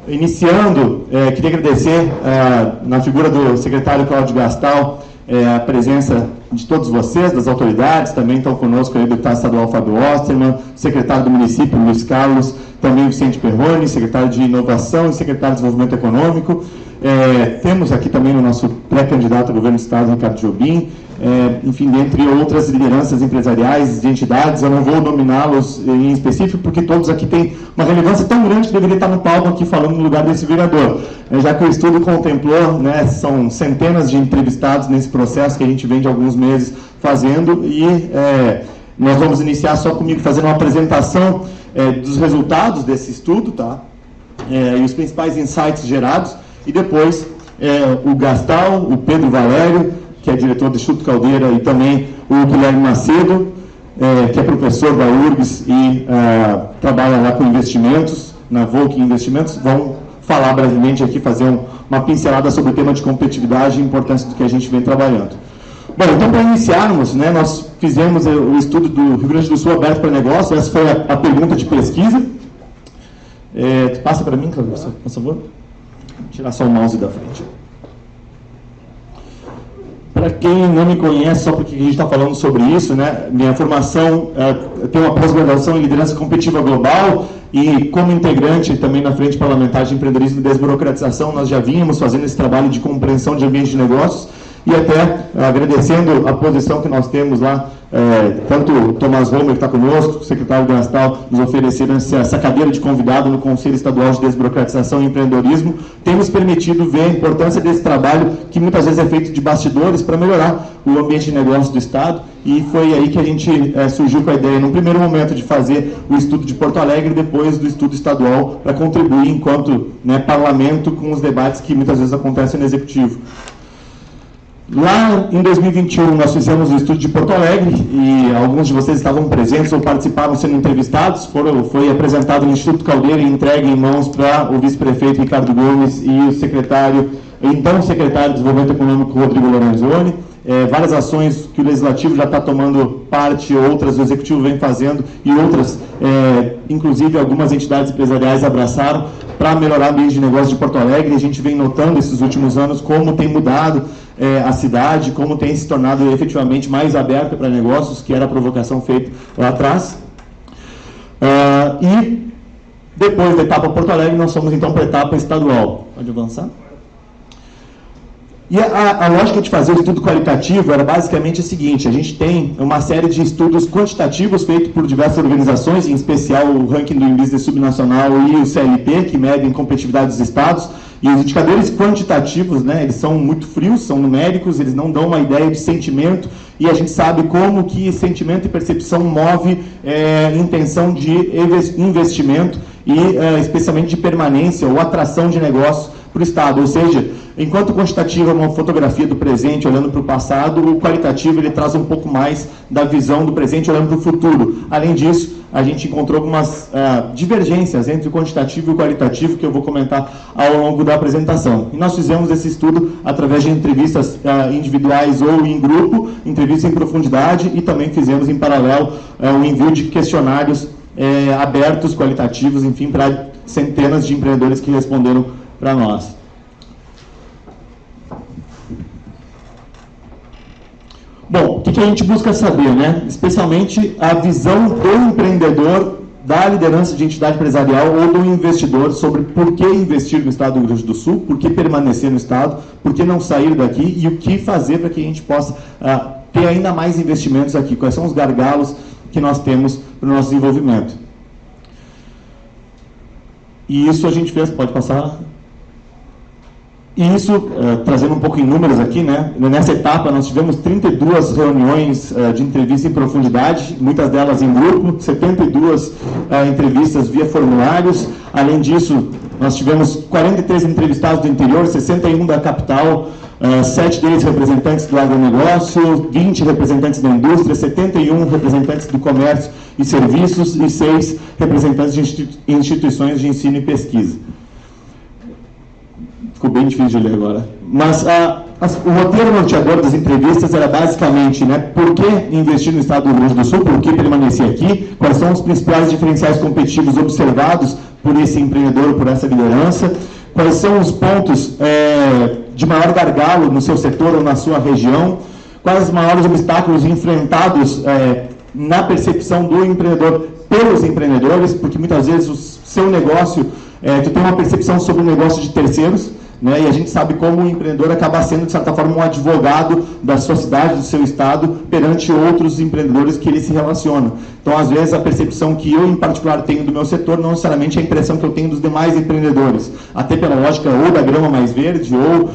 Iniciando, queria agradecer, na figura do secretário Cláudio Gastal, a presença de todos vocês, das autoridades, também estão conosco aí o deputado estadual Fábio Osterman, secretário do município Luiz Carlos, também Vicente Perrone, secretário de Inovação e secretário de Desenvolvimento Econômico. Temos aqui também o nosso pré-candidato ao governo do estado, Ricardo Jobim, enfim, dentre outras lideranças empresariais de entidades. Eu não vou nominá-los em específico, porque todos aqui têm uma relevância tão grande que deveria estar no palco aqui falando no lugar desse vereador. Já que o estudo contemplou, né, são centenas de entrevistados nesse processo que a gente vem de alguns meses fazendo, e nós vamos iniciar só comigo fazendo uma apresentação dos resultados desse estudo, tá? E os principais insights gerados, e depois o Gastal, o Pedro Valério, que é diretor do Instituto Caldeira, e também o Guilherme Macedo, que é professor da URGS e trabalha lá com investimentos, na Volk Investimentos, vão falar brevemente aqui, fazer uma pincelada sobre o tema de competitividade e importância do que a gente vem trabalhando. Bom, então, para iniciarmos, né, nós fizemos o estudo do Rio Grande do Sul aberto para negócio. Essa foi a pergunta de pesquisa. Passa para mim, Cláudio, por favor. Vou tirar só o mouse da frente. Para quem não me conhece, só porque a gente está falando sobre isso, né, minha formação tem uma pós-graduação em liderança competitiva global, e como integrante também na Frente Parlamentar de Empreendedorismo e Desburocratização, nós já vínhamos fazendo esse trabalho de compreensão de ambiente de negócios, e até agradecendo a posição que nós temos lá, tanto o Tomás Romer, que está conosco, o secretário Gastal, nos ofereceram essa cadeira de convidado no Conselho Estadual de Desburocratização e Empreendedorismo, tem nos permitido ver a importância desse trabalho, que muitas vezes é feito de bastidores, para melhorar o ambiente de negócio do Estado, e foi aí que a gente surgiu com a ideia, num primeiro momento, de fazer o estudo de Porto Alegre, depois do estudo estadual, para contribuir enquanto, né, parlamento com os debates que muitas vezes acontecem no Executivo. Lá em 2021 nós fizemos o estudo de Porto Alegre, e alguns de vocês estavam presentes ou participaram sendo entrevistados. Foi apresentado no Instituto Caldeira e entregue em mãos para o vice-prefeito Ricardo Gomes e o então secretário de Desenvolvimento Econômico Rodrigo Lorenzoni. Várias ações que o Legislativo já está tomando parte, outras o Executivo vem fazendo, e outras, inclusive algumas entidades empresariais abraçaram para melhorar o ambiente de negócio de Porto Alegre. A gente vem notando esses últimos anos como tem mudado a cidade, como tem se tornado efetivamente mais aberta para negócios, que era a provocação feita lá atrás. E depois da etapa Porto Alegre, nós somos então para a etapa estadual. Pode avançar? E a lógica de fazer o estudo qualitativo era basicamente a seguinte: a gente tem uma série de estudos quantitativos feitos por diversas organizações, em especial o Ranking do Business Subnacional e o CLP, que medem competitividade dos estados, e os indicadores quantitativos, né, eles são muito frios, são numéricos, eles não dão uma ideia de sentimento, e a gente sabe como que sentimento e percepção move intenção de investimento e especialmente de permanência ou atração de negócio para o Estado. Ou seja, enquanto o quantitativo é uma fotografia do presente olhando para o passado, o qualitativo ele traz um pouco mais da visão do presente olhando para o futuro. Além disso, a gente encontrou algumas divergências entre o quantitativo e o qualitativo, que eu vou comentar ao longo da apresentação. E nós fizemos esse estudo através de entrevistas individuais ou em grupo, entrevistas em profundidade, e também fizemos em paralelo o envio de questionários abertos, qualitativos, enfim, para centenas de empreendedores que responderam para nós. Bom, o que a gente busca saber, né? Especialmente a visão do empreendedor, da liderança de entidade empresarial ou do investidor sobre por que investir no Estado do Rio Grande do Sul, por que permanecer no Estado, por que não sair daqui e o que fazer para que a gente possa ter ainda mais investimentos aqui. Quais são os gargalos que nós temos para o nosso desenvolvimento. E isso a gente fez, pode passar... E isso, trazendo um pouco em números aqui, né? Nessa etapa nós tivemos 32 reuniões de entrevista em profundidade, muitas delas em grupo, 72 entrevistas via formulários. Além disso, nós tivemos 43 entrevistados do interior, 61 da capital, 7 deles representantes do agronegócio, 20 representantes da indústria, 71 representantes do comércio e serviços e 6 representantes de instituições de ensino e pesquisa. Ficou bem difícil de ler agora. Mas o roteiro norteador das entrevistas era basicamente, né, por que investir no estado do Rio Grande do Sul, por que permanecer aqui, quais são os principais diferenciais competitivos observados por esse empreendedor, por essa liderança, quais são os pontos de maior gargalo no seu setor ou na sua região, quais os maiores obstáculos enfrentados na percepção do empreendedor pelos empreendedores, porque muitas vezes o seu negócio, tu tem uma percepção sobre o negócio de terceiros, né, e a gente sabe como o empreendedor acaba sendo, de certa forma, um advogado da sua cidade, do seu estado, perante outros empreendedores que ele se relaciona. Então, às vezes, a percepção que eu, em particular, tenho do meu setor, não necessariamente é a impressão que eu tenho dos demais empreendedores, até pela lógica ou da grama mais verde, ou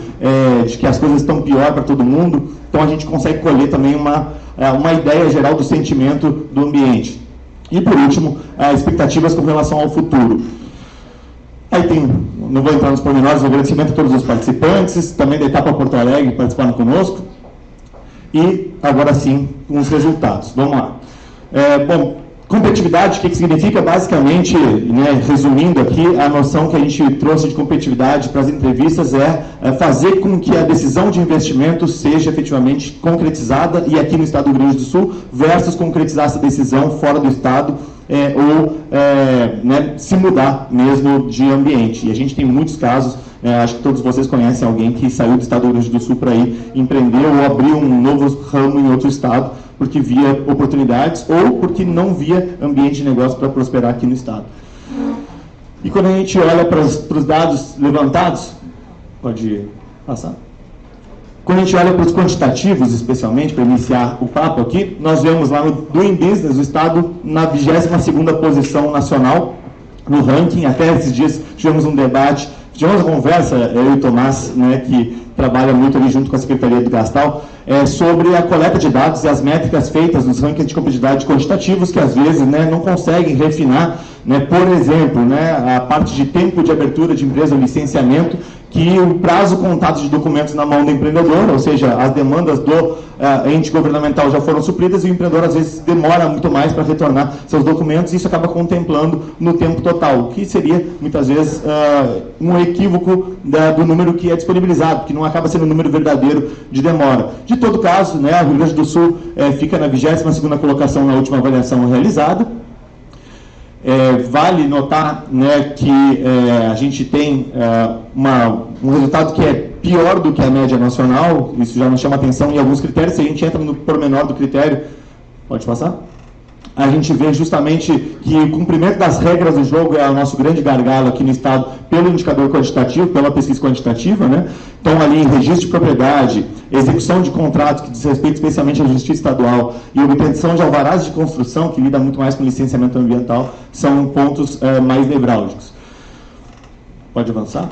de que as coisas estão pior para todo mundo. Então, a gente consegue colher também uma ideia geral do sentimento do ambiente. E, por último, expectativas com relação ao futuro. Aí tem, não vou entrar nos pormenores, agradecimento a todos os participantes, também da etapa Porto Alegre, que participaram conosco. E, agora sim, com os resultados. Vamos lá. Bom, competitividade, o que significa? Basicamente, né, resumindo aqui, a noção que a gente trouxe de competitividade para as entrevistas é fazer com que a decisão de investimento seja efetivamente concretizada, e aqui no estado do Rio Grande do Sul, versus concretizar essa decisão fora do estado, né, se mudar mesmo de ambiente. E a gente tem muitos casos, acho que todos vocês conhecem alguém que saiu do estado do Rio Grande do Sul para ir empreender ou abrir um novo ramo em outro estado, porque via oportunidades ou porque não via ambiente de negócio para prosperar aqui no estado. E quando a gente olha para os dados levantados, pode passar. Quando a gente olha para os quantitativos, especialmente, para iniciar o papo aqui, nós vemos lá no Doing Business, o estado na 22ª posição nacional, no ranking. Até esses dias tivemos um debate, tivemos uma conversa, eu e o Tomás, né, que trabalha muito ali junto com a Secretaria do Gastal, sobre a coleta de dados e as métricas feitas nos rankings de competitividade quantitativos, que às vezes, né, não conseguem refinar, né, por exemplo, né, a parte de tempo de abertura de empresa ou licenciamento, que o prazo contado de documentos na mão do empreendedor, ou seja, as demandas do ente governamental já foram supridas e o empreendedor às vezes demora muito mais para retornar seus documentos, e isso acaba contemplando no tempo total, o que seria muitas vezes um equívoco do número que é disponibilizado, que não acaba sendo o número verdadeiro de demora. De todo caso, né, o Rio Grande do Sul fica na 22ª colocação na última avaliação realizada. Vale notar, né, que a gente tem um resultado que é pior do que a média nacional. Isso já nos chama atenção em alguns critérios. Se a gente entra no pormenor do critério, pode passar? A gente vê justamente que o cumprimento das regras do jogo é o nosso grande gargalo aqui no estado, pelo indicador quantitativo, pela pesquisa quantitativa, né? Então, ali, registro de propriedade, execução de contratos, que diz respeito especialmente à justiça estadual, e obtenção de alvarás de construção, que lida muito mais com licenciamento ambiental, são pontos mais nevrálgicos. Pode avançar?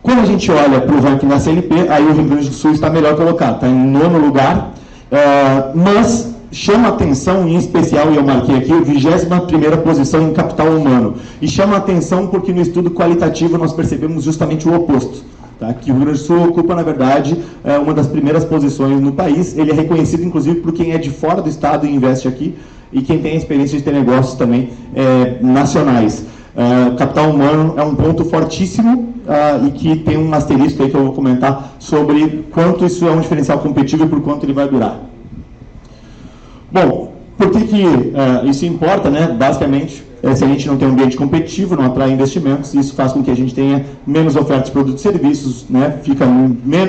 Quando a gente olha para o ranking da CLP, aí o Rio Grande do Sul está melhor colocado, está em 9º lugar, mas chama atenção, em especial, e eu marquei aqui, a 21ª posição em capital humano. E chama atenção porque no estudo qualitativo nós percebemos justamente o oposto. Tá? Que o Rio Grande do Sul ocupa, na verdade, uma das primeiras posições no país. Ele é reconhecido, inclusive, por quem é de fora do estado e investe aqui, e quem tem a experiência de ter negócios também nacionais. Capital humano é um ponto fortíssimo e que tem um asterisco aí que eu vou comentar sobre quanto isso é um diferencial competitivo e por quanto ele vai durar. Bom, por que isso importa, né? Basicamente, se a gente não tem um ambiente competitivo, não atrai investimentos, isso faz com que a gente tenha menos ofertas de produtos e serviços, né? Fica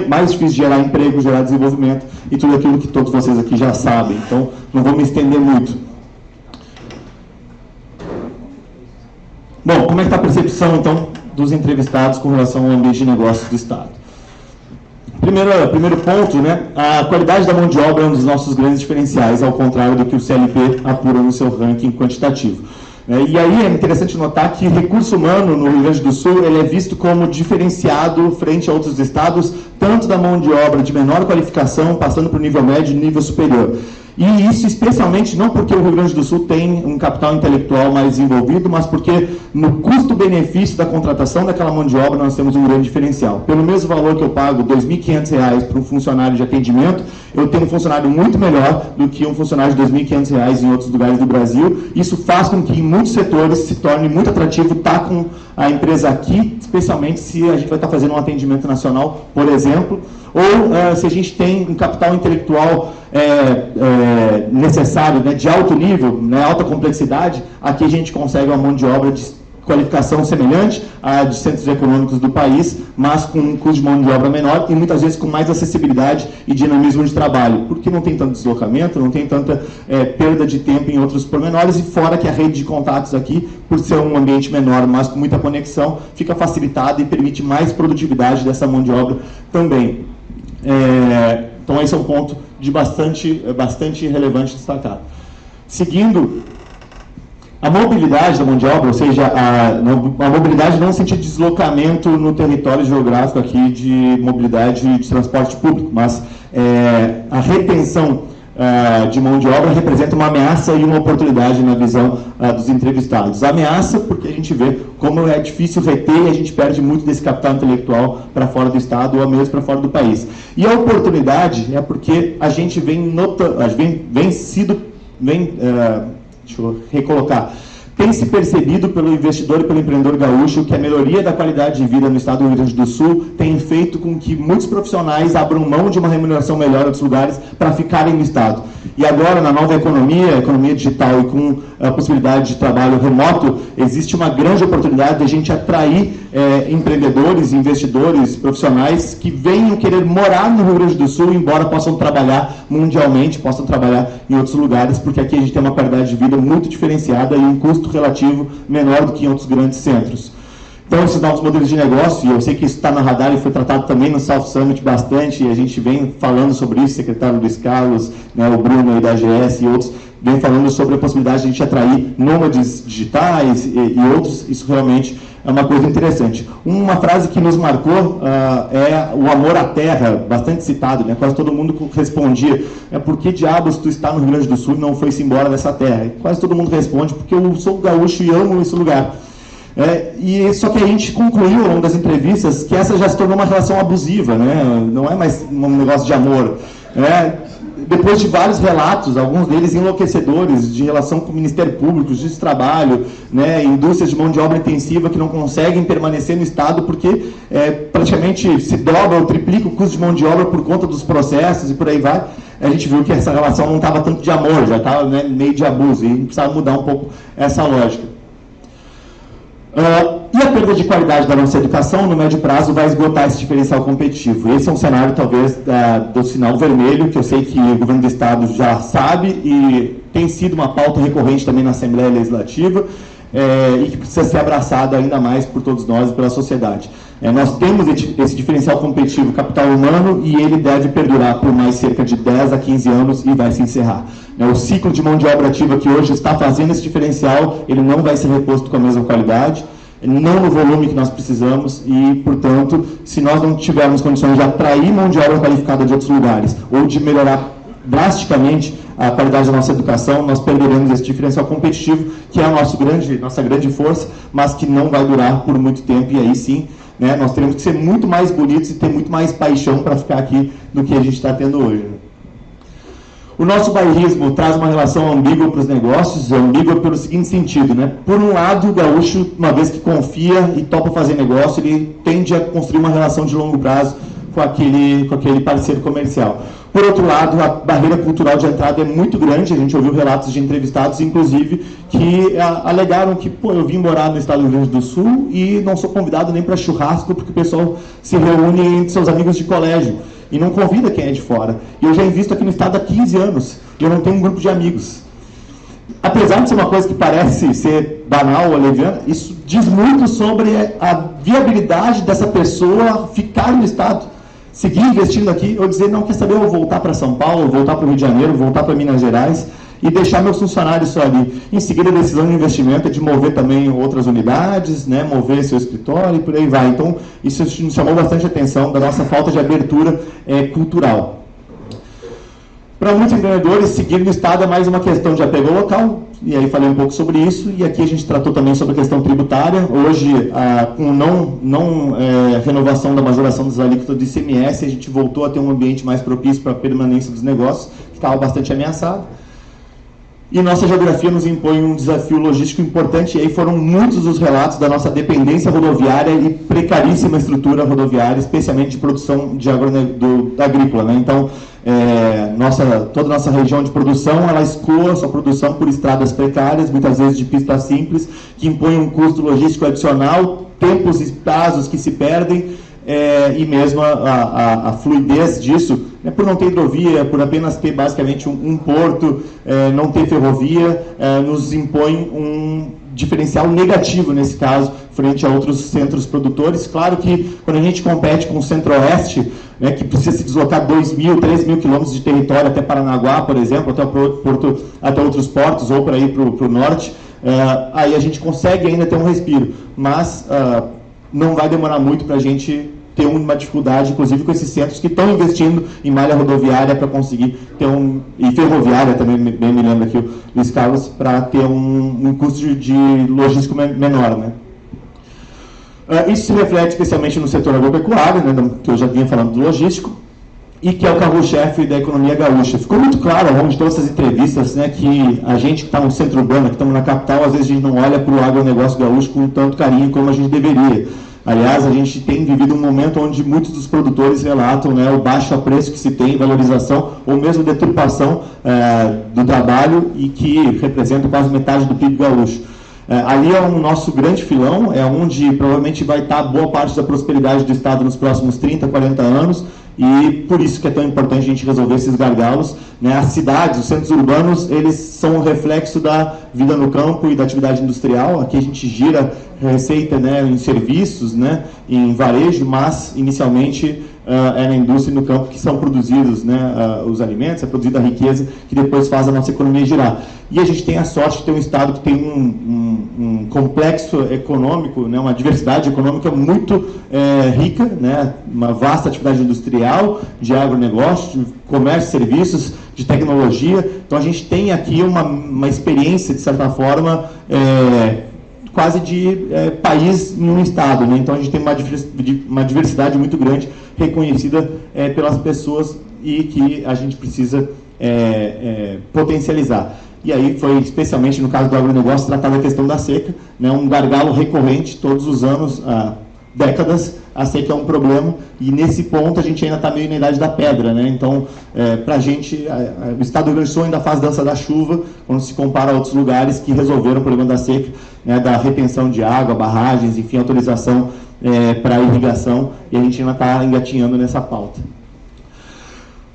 mais difícil de gerar emprego, gerar desenvolvimento e tudo aquilo que todos vocês aqui já sabem. Então, não vou me estender muito. Bom, como é que está a percepção, então, dos entrevistados com relação ao ambiente de negócios do Estado? Primeiro ponto, né, a qualidade da mão de obra é um dos nossos grandes diferenciais, ao contrário do que o CLP apura no seu ranking quantitativo. E aí é interessante notar que recurso humano no Rio Grande do Sul ele é visto como diferenciado frente a outros estados, tanto da mão de obra de menor qualificação, passando para o nível médio e nível superior. E isso especialmente não porque o Rio Grande do Sul tem um capital intelectual mais desenvolvido, mas porque no custo-benefício da contratação daquela mão de obra nós temos um grande diferencial. Pelo mesmo valor que eu pago, R$ 2.500 para um funcionário de atendimento, eu tenho um funcionário muito melhor do que um funcionário de R$ 2.500 em outros lugares do Brasil. Isso faz com que em muitos setores se torne muito atrativo estar com a empresa aqui, especialmente se a gente vai estar fazendo um atendimento nacional, por exemplo, ou se a gente tem um capital intelectual necessário, né, de alto nível, né, alta complexidade, aqui a gente consegue uma mão de obra de qualificação semelhante à de centros econômicos do país, mas com um custo de mão de obra menor e muitas vezes com mais acessibilidade e dinamismo de trabalho, porque não tem tanto deslocamento, não tem tanta perda de tempo em outros pormenores, e fora que a rede de contatos aqui, por ser um ambiente menor, mas com muita conexão, fica facilitada e permite mais produtividade dessa mão de obra também. Então esse é um ponto de bastante relevante destacar. Seguindo, a mobilidade da mão de obra, ou seja, a mobilidade não no sentido de deslocamento no território geográfico aqui de mobilidade de transporte público, mas a retenção de mão de obra representa uma ameaça e uma oportunidade na visão dos entrevistados. A ameaça porque a gente vê como é difícil reter e a gente perde muito desse capital intelectual para fora do Estado ou mesmo para fora do país. E a oportunidade é porque a gente deixa eu recolocar, tem se percebido pelo investidor e pelo empreendedor gaúcho que a melhoria da qualidade de vida no estado do Rio Grande do Sul tem feito com que muitos profissionais abram mão de uma remuneração melhor em outros lugares para ficarem no estado. E agora, na nova economia, economia digital e com a possibilidade de trabalho remoto, existe uma grande oportunidade de a gente atrair empreendedores, investidores, profissionais que venham querer morar no Rio Grande do Sul, embora possam trabalhar mundialmente, possam trabalhar em outros lugares, porque aqui a gente tem uma qualidade de vida muito diferenciada e um custo relativo menor do que em outros grandes centros. Então, esses novos modelos de negócio, e eu sei que isso está na radar e foi tratado também no South Summit bastante, e a gente vem falando sobre isso, o secretário Luiz Carlos, né, o Bruno aí da AGS e outros, vem falando sobre a possibilidade de a gente atrair nômades digitais e outros, isso realmente é uma coisa interessante. Uma frase que nos marcou é o amor à terra, bastante citado, né? Quase todo mundo respondia, por que diabos tu está no Rio Grande do Sul e não foi-se embora dessa terra? E quase todo mundo responde, porque eu sou gaúcho e amo esse lugar. Só que a gente concluiu ao longo das entrevistas que essa já se tornou uma relação abusiva, né? Não é mais um negócio de amor. Depois de vários relatos, alguns deles enlouquecedores, de relação com o Ministério Público, Justiça de Trabalho, né, indústrias de mão de obra intensiva que não conseguem permanecer no Estado porque praticamente se dobra ou triplica o custo de mão de obra por conta dos processos e por aí vai, a gente viu que essa relação não estava tanto de amor, já estava meio de abuso, e a gente precisava mudar um pouco essa lógica. E a perda de qualidade da nossa educação, no médio prazo, vai esgotar esse diferencial competitivo. Esse é um cenário, talvez, do sinal vermelho, que eu sei que o governo do Estado já sabe e tem sido uma pauta recorrente também na Assembleia Legislativa e que precisa ser abraçada ainda mais por todos nós e pela sociedade. Nós temos esse diferencial competitivo capital humano e ele deve perdurar por mais cerca de 10 a 15 anos e vai se encerrar. O ciclo de mão de obra ativa que hoje está fazendo esse diferencial, ele não vai ser reposto com a mesma qualidade, não no volume que nós precisamos e, portanto, se nós não tivermos condições de atrair mão de obra qualificada de outros lugares ou de melhorar drasticamente a qualidade da nossa educação, nós perderemos esse diferencial competitivo, que é a nossa grande força, mas que não vai durar por muito tempo, e aí sim, né, nós teremos que ser muito mais bonitos e ter muito mais paixão para ficar aqui do que a gente está tendo hoje. O nosso bairrismo traz uma relação ambígua para os negócios, ambígua pelo seguinte sentido, né? Por um lado, o gaúcho, uma vez que confia e topa fazer negócio, ele tende a construir uma relação de longo prazo com aquele parceiro comercial. Por outro lado, a barreira cultural de entrada é muito grande, a gente ouviu relatos de entrevistados, inclusive, que alegaram que, eu vim morar no estado do Rio Grande do Sul e não sou convidado nem para churrasco, porque o pessoal se reúne entre seus amigos de colégio e não convida quem é de fora. E eu já invisto aqui no estado há 15 anos e eu não tenho um grupo de amigos. Apesar de ser uma coisa que parece ser banal ou leviana, isso diz muito sobre a viabilidade dessa pessoa ficar no estado, seguir investindo aqui, ou dizer, não, quer saber, eu vou voltar para São Paulo, voltar para o Rio de Janeiro, voltar para Minas Gerais e deixar meus funcionários só ali. Em seguida, a decisão de investimento é de mover também outras unidades, né, mover seu escritório e por aí vai. Então, isso nos chamou bastante atenção da nossa falta de abertura cultural. Para muitos empreendedores, seguir no Estado é mais uma questão de apego ao local, e aí falei um pouco sobre isso, e aqui a gente tratou também sobre a questão tributária. Hoje, com renovação da majoração das alíquotas do ICMS, a gente voltou a ter um ambiente mais propício para a permanência dos negócios, que estava bastante ameaçado. E nossa geografia nos impõe um desafio logístico importante, e aí foram muitos os relatos da nossa dependência rodoviária e precaríssima estrutura rodoviária, especialmente de produção de agrícola, né? Então, toda a nossa região de produção, ela escoa sua produção por estradas precárias, muitas vezes de pista simples, que impõem um custo logístico adicional, tempos e prazos que se perdem, e mesmo a fluidez disso, né, por não ter hidrovia, por apenas ter basicamente um porto, não ter ferrovia, nos impõe um diferencial negativo nesse caso, frente a outros centros produtores. Claro que quando a gente compete com o Centro-Oeste, né, que precisa se deslocar 2.000, 3.000 quilômetros de território até Paranaguá, por exemplo, até outros portos, ou para ir para o norte, aí a gente consegue ainda ter um respiro, mas não vai demorar muito para a gente ter uma dificuldade, inclusive com esses centros que estão investindo em malha rodoviária para conseguir ter e ferroviária também, bem me lembra aqui o Luiz Carlos, para ter um custo de logístico menor, né? Isso se reflete especialmente no setor agropecuário, né, que eu já vinha falando do logístico, e que é o carro-chefe da economia gaúcha. Ficou muito claro ao longo de todas essas entrevistas, né, que a gente que está no centro urbano, que estamos na capital, às vezes a gente não olha para o agronegócio gaúcho com tanto carinho como a gente deveria. Aliás, a gente tem vivido um momento onde muitos dos produtores relatam, né, o baixo apreço que se tem, valorização ou mesmo deturpação do trabalho, e que representa quase metade do PIB gaúcho. Ali é o nosso grande filão, é onde provavelmente vai estar boa parte da prosperidade do Estado nos próximos 30, 40 anos, e por isso que é tão importante a gente resolver esses gargalos, né? As cidades, os centros urbanos, eles são um reflexo da vida no campo e da atividade industrial. Aqui a gente gira receita, né, em serviços, né, em varejo, mas inicialmente é na indústria e no campo que são produzidos, né, os alimentos, é produzida a riqueza que depois faz a nossa economia girar. E a gente tem a sorte de ter um Estado que tem um complexo econômico, né, uma diversidade econômica muito rica, né, uma vasta atividade industrial, de agronegócio, de comércio, serviços, de tecnologia. Então a gente tem aqui uma experiência, de certa forma, quase de país em um estado, né? Então a gente tem uma diversidade muito grande, reconhecida pelas pessoas, e que a gente precisa potencializar. E aí foi, especialmente no caso do agronegócio, tratada a questão da seca, né? Um gargalo recorrente todos os anos, há décadas. A seca é um problema, e nesse ponto a gente ainda está meio na idade da pedra, né? Então, para a gente, o estado do Rio Grande do Sul ainda faz dança da chuva, quando se compara a outros lugares que resolveram o problema da seca, né, da retenção de água, barragens, enfim, autorização para irrigação, e a gente ainda está engatinhando nessa pauta.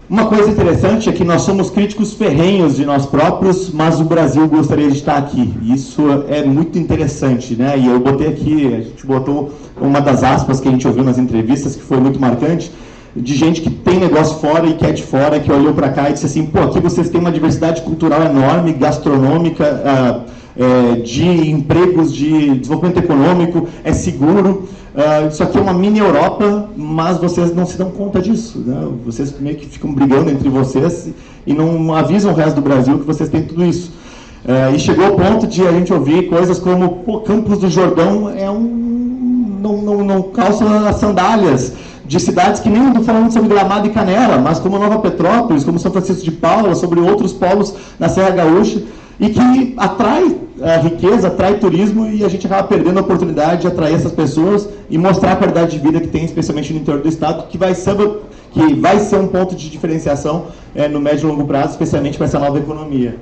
Uma coisa interessante é que nós somos críticos ferrenhos de nós próprios, mas o Brasil gostaria de estar aqui. Isso é muito interessante, né? E eu botei aqui, a gente botou uma das aspas que a gente ouviu nas entrevistas, que foi muito marcante, de gente que tem negócio fora e que é de fora, que olhou para cá e disse assim: pô, aqui vocês têm uma diversidade cultural enorme, gastronômica, de empregos, de desenvolvimento econômico, é seguro. Isso aqui é uma mini Europa, mas vocês não se dão conta disso, né? Vocês meio que ficam brigando entre vocês e não avisam o resto do Brasil que vocês têm tudo isso. E chegou ao ponto de a gente ouvir coisas como: pô, Campos do Jordão não calça sandálias, de cidades que nem estou falando sobre Gramado e Canela, mas como Nova Petrópolis, como São Francisco de Paula, sobre outros polos na Serra Gaúcha, e que atrai riqueza, atrai turismo, e a gente acaba perdendo a oportunidade de atrair essas pessoas e mostrar a qualidade de vida que tem, especialmente no interior do estado, que vai ser um ponto de diferenciação no médio e longo prazo, especialmente para essa nova economia.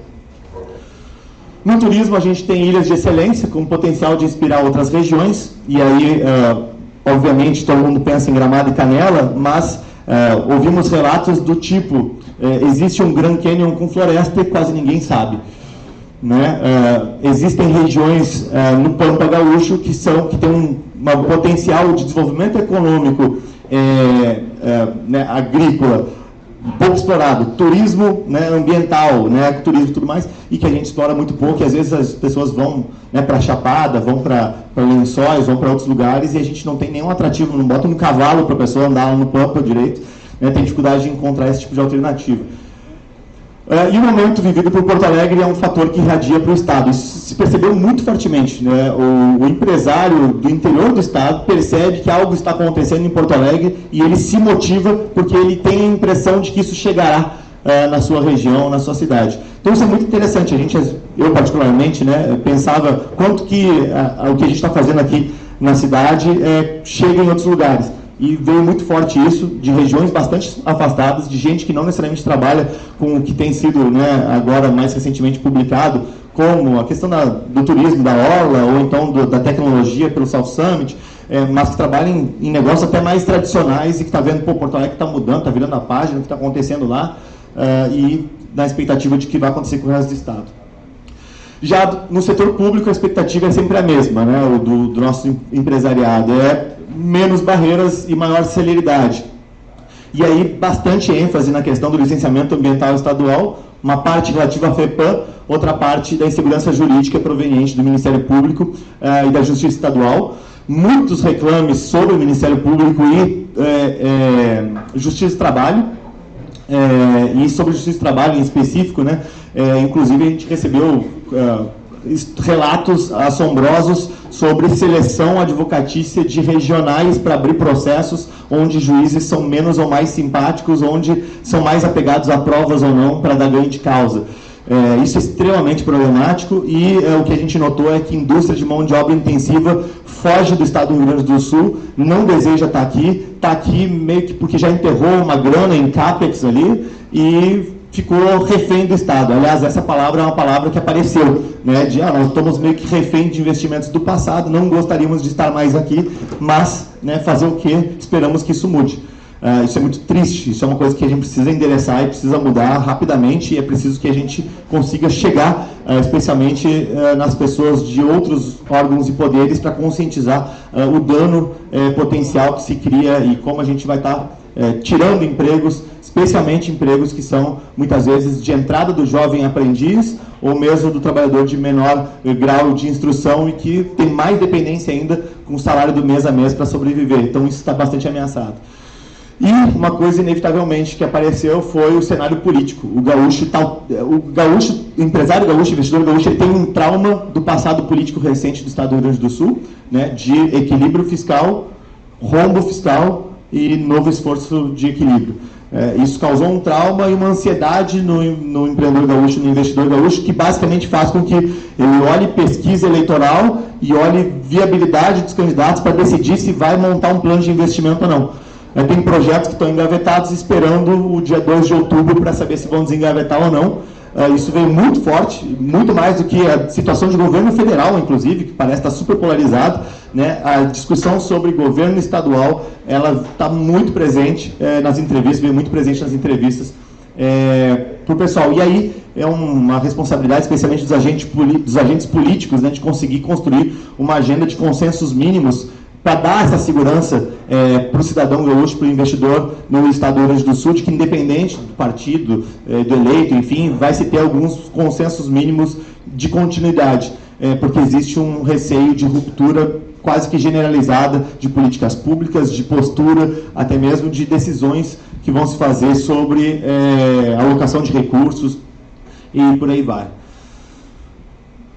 No turismo, a gente tem ilhas de excelência, com potencial de inspirar outras regiões, e aí, obviamente, todo mundo pensa em Gramado e Canela, mas ouvimos relatos do tipo: existe um Grand Canyon com floresta e quase ninguém sabe. Né? Existem regiões no Pampa Gaúcho que têm um potencial de desenvolvimento econômico, né, agrícola, pouco explorado, turismo, né, ambiental, né, turismo e tudo mais, e que a gente explora muito pouco, e às vezes as pessoas vão, né, para Chapada, vão para Lençóis, vão para outros lugares, e a gente não tem nenhum atrativo, não bota um cavalo para a pessoa andar no Pampa direito, né, tem dificuldade de encontrar esse tipo de alternativa. E o momento vivido por Porto Alegre é um fator que irradia para o Estado. Isso se percebeu muito fortemente, né? O empresário do interior do Estado percebe que algo está acontecendo em Porto Alegre e ele se motiva porque ele tem a impressão de que isso chegará na sua região, na sua cidade. Então isso é muito interessante. Eu particularmente, né, pensava quanto que o que a gente está fazendo aqui na cidade chega em outros lugares. E veio muito forte isso, de regiões bastante afastadas, de gente que não necessariamente trabalha com o que tem sido, né, agora mais recentemente publicado, como a questão do turismo, da orla, ou então da tecnologia pelo South Summit, mas que trabalham em negócios até mais tradicionais e que está vendo, Porto Alegre está mudando, está virando a página, o que está acontecendo lá, e na expectativa de que vai acontecer com o resto do Estado. Já no setor público, a expectativa é sempre a mesma, né, do nosso empresariado, menos barreiras e maior celeridade. E aí, bastante ênfase na questão do licenciamento ambiental estadual, uma parte relativa à FEPAM, outra parte da insegurança jurídica proveniente do Ministério Público e da Justiça Estadual. Muitos reclames sobre o Ministério Público e Justiça do Trabalho, e sobre Justiça do Trabalho em específico, né? Inclusive a gente recebeu relatos assombrosos sobre seleção advocatícia de regionais para abrir processos onde juízes são menos ou mais simpáticos, onde são mais apegados a provas ou não para dar ganho de causa. Isso é extremamente problemático e o que a gente notou é que a indústria de mão de obra intensiva foge do Estado do Rio Grande do Sul, não deseja estar aqui meio que porque já enterrou uma grana em CAPEX ali e ficou refém do Estado. Aliás, essa palavra é uma palavra que apareceu, né, nós estamos meio que refém de investimentos do passado, não gostaríamos de estar mais aqui, mas, né, fazer o quê? Esperamos que isso mude. Isso é muito triste, isso é uma coisa que a gente precisa endereçar e precisa mudar rapidamente, e é preciso que a gente consiga chegar, especialmente nas pessoas de outros órgãos e poderes, para conscientizar o dano potencial que se cria e como a gente vai estar tirando empregos, especialmente empregos que são, muitas vezes, de entrada do jovem aprendiz ou mesmo do trabalhador de menor grau de instrução e que tem mais dependência ainda com o salário do mês a mês para sobreviver. Então, isso está bastante ameaçado. E uma coisa, inevitavelmente, que apareceu foi o cenário político. O empresário gaúcho, investidor gaúcho, ele tem um trauma do passado político recente do Estado do Rio Grande do Sul, né, de equilíbrio fiscal, rombo fiscal e novo esforço de equilíbrio. Isso causou um trauma e uma ansiedade no empreendedor gaúcho, no investidor gaúcho, que basicamente faz com que ele olhe pesquisa eleitoral e olhe viabilidade dos candidatos para decidir se vai montar um plano de investimento ou não. Tem projetos que estão engavetados esperando o dia 2 de outubro para saber se vão desengavetar ou não. Isso veio muito forte, muito mais do que a situação de governo federal, inclusive, que parece estar super polarizado, né? A discussão sobre governo estadual, ela está muito presente nas entrevistas, veio muito presente nas entrevistas para o pessoal. E aí é uma responsabilidade, especialmente dos agentes políticos, né, de conseguir construir uma agenda de consensos mínimos para dar essa segurança para o cidadão gaúcho, para o investidor no Estado do Rio Grande do Sul, de que independente do partido, do eleito, enfim, vai se ter alguns consensos mínimos de continuidade, porque existe um receio de ruptura quase que generalizada de políticas públicas, de postura, até mesmo de decisões que vão se fazer sobre alocação de recursos e por aí vai.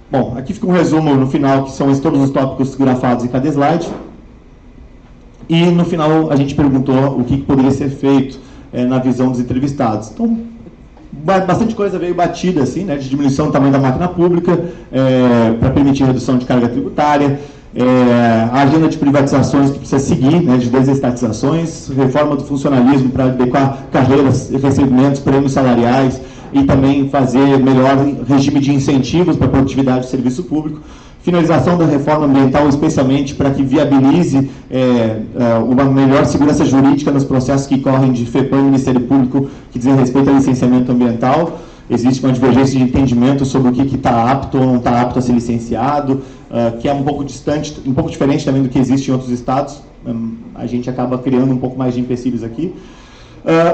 Bom, aqui fica um resumo no final, que são todos os tópicos grafados em cada slide. E no final a gente perguntou o que poderia ser feito na visão dos entrevistados. Então, bastante coisa veio batida, assim, né, de diminuição do tamanho da máquina pública, para permitir redução de carga tributária, a agenda de privatizações que precisa seguir, né, de desestatizações, reforma do funcionalismo para adequar carreiras, recebimentos, prêmios salariais e também fazer melhor regime de incentivos para a produtividade do serviço público. Finalização da reforma ambiental, especialmente para que viabilize uma melhor segurança jurídica nos processos que correm de FEPAM e Ministério Público que dizem respeito ao licenciamento ambiental. Existe uma divergência de entendimento sobre o que está apto ou não está apto a ser licenciado, que é um pouco distante, um pouco diferente também do que existe em outros estados. A gente acaba criando um pouco mais de empecilhos aqui.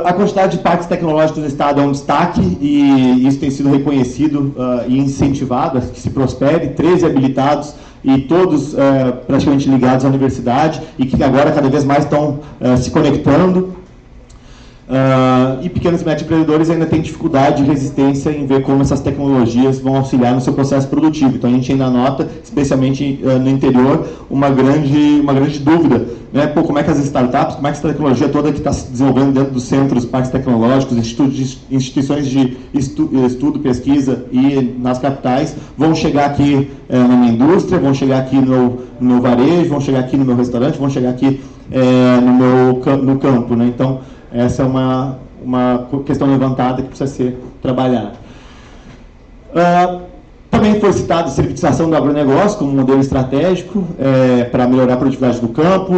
A quantidade de parques tecnológicos no Estado é um destaque e isso tem sido reconhecido e incentivado a que se prospere. 13 habilitados e todos praticamente ligados à universidade e que agora cada vez mais estão se conectando. E pequenos e médios empreendedores ainda têm dificuldade e resistência em ver como essas tecnologias vão auxiliar no seu processo produtivo. Então a gente ainda nota, especialmente no interior, uma grande dúvida, né? Pô, como é que as startups, como é que essa tecnologia toda que está se desenvolvendo dentro dos centros, parques tecnológicos, instituições de estudo, pesquisa e nas capitais, vão chegar aqui na minha indústria, vão chegar aqui no meu varejo, vão chegar aqui no meu restaurante, vão chegar aqui no campo, né? Então, essa é uma questão levantada que precisa ser trabalhada. Também foi citado a servitização do agronegócio como modelo estratégico para melhorar a produtividade do campo,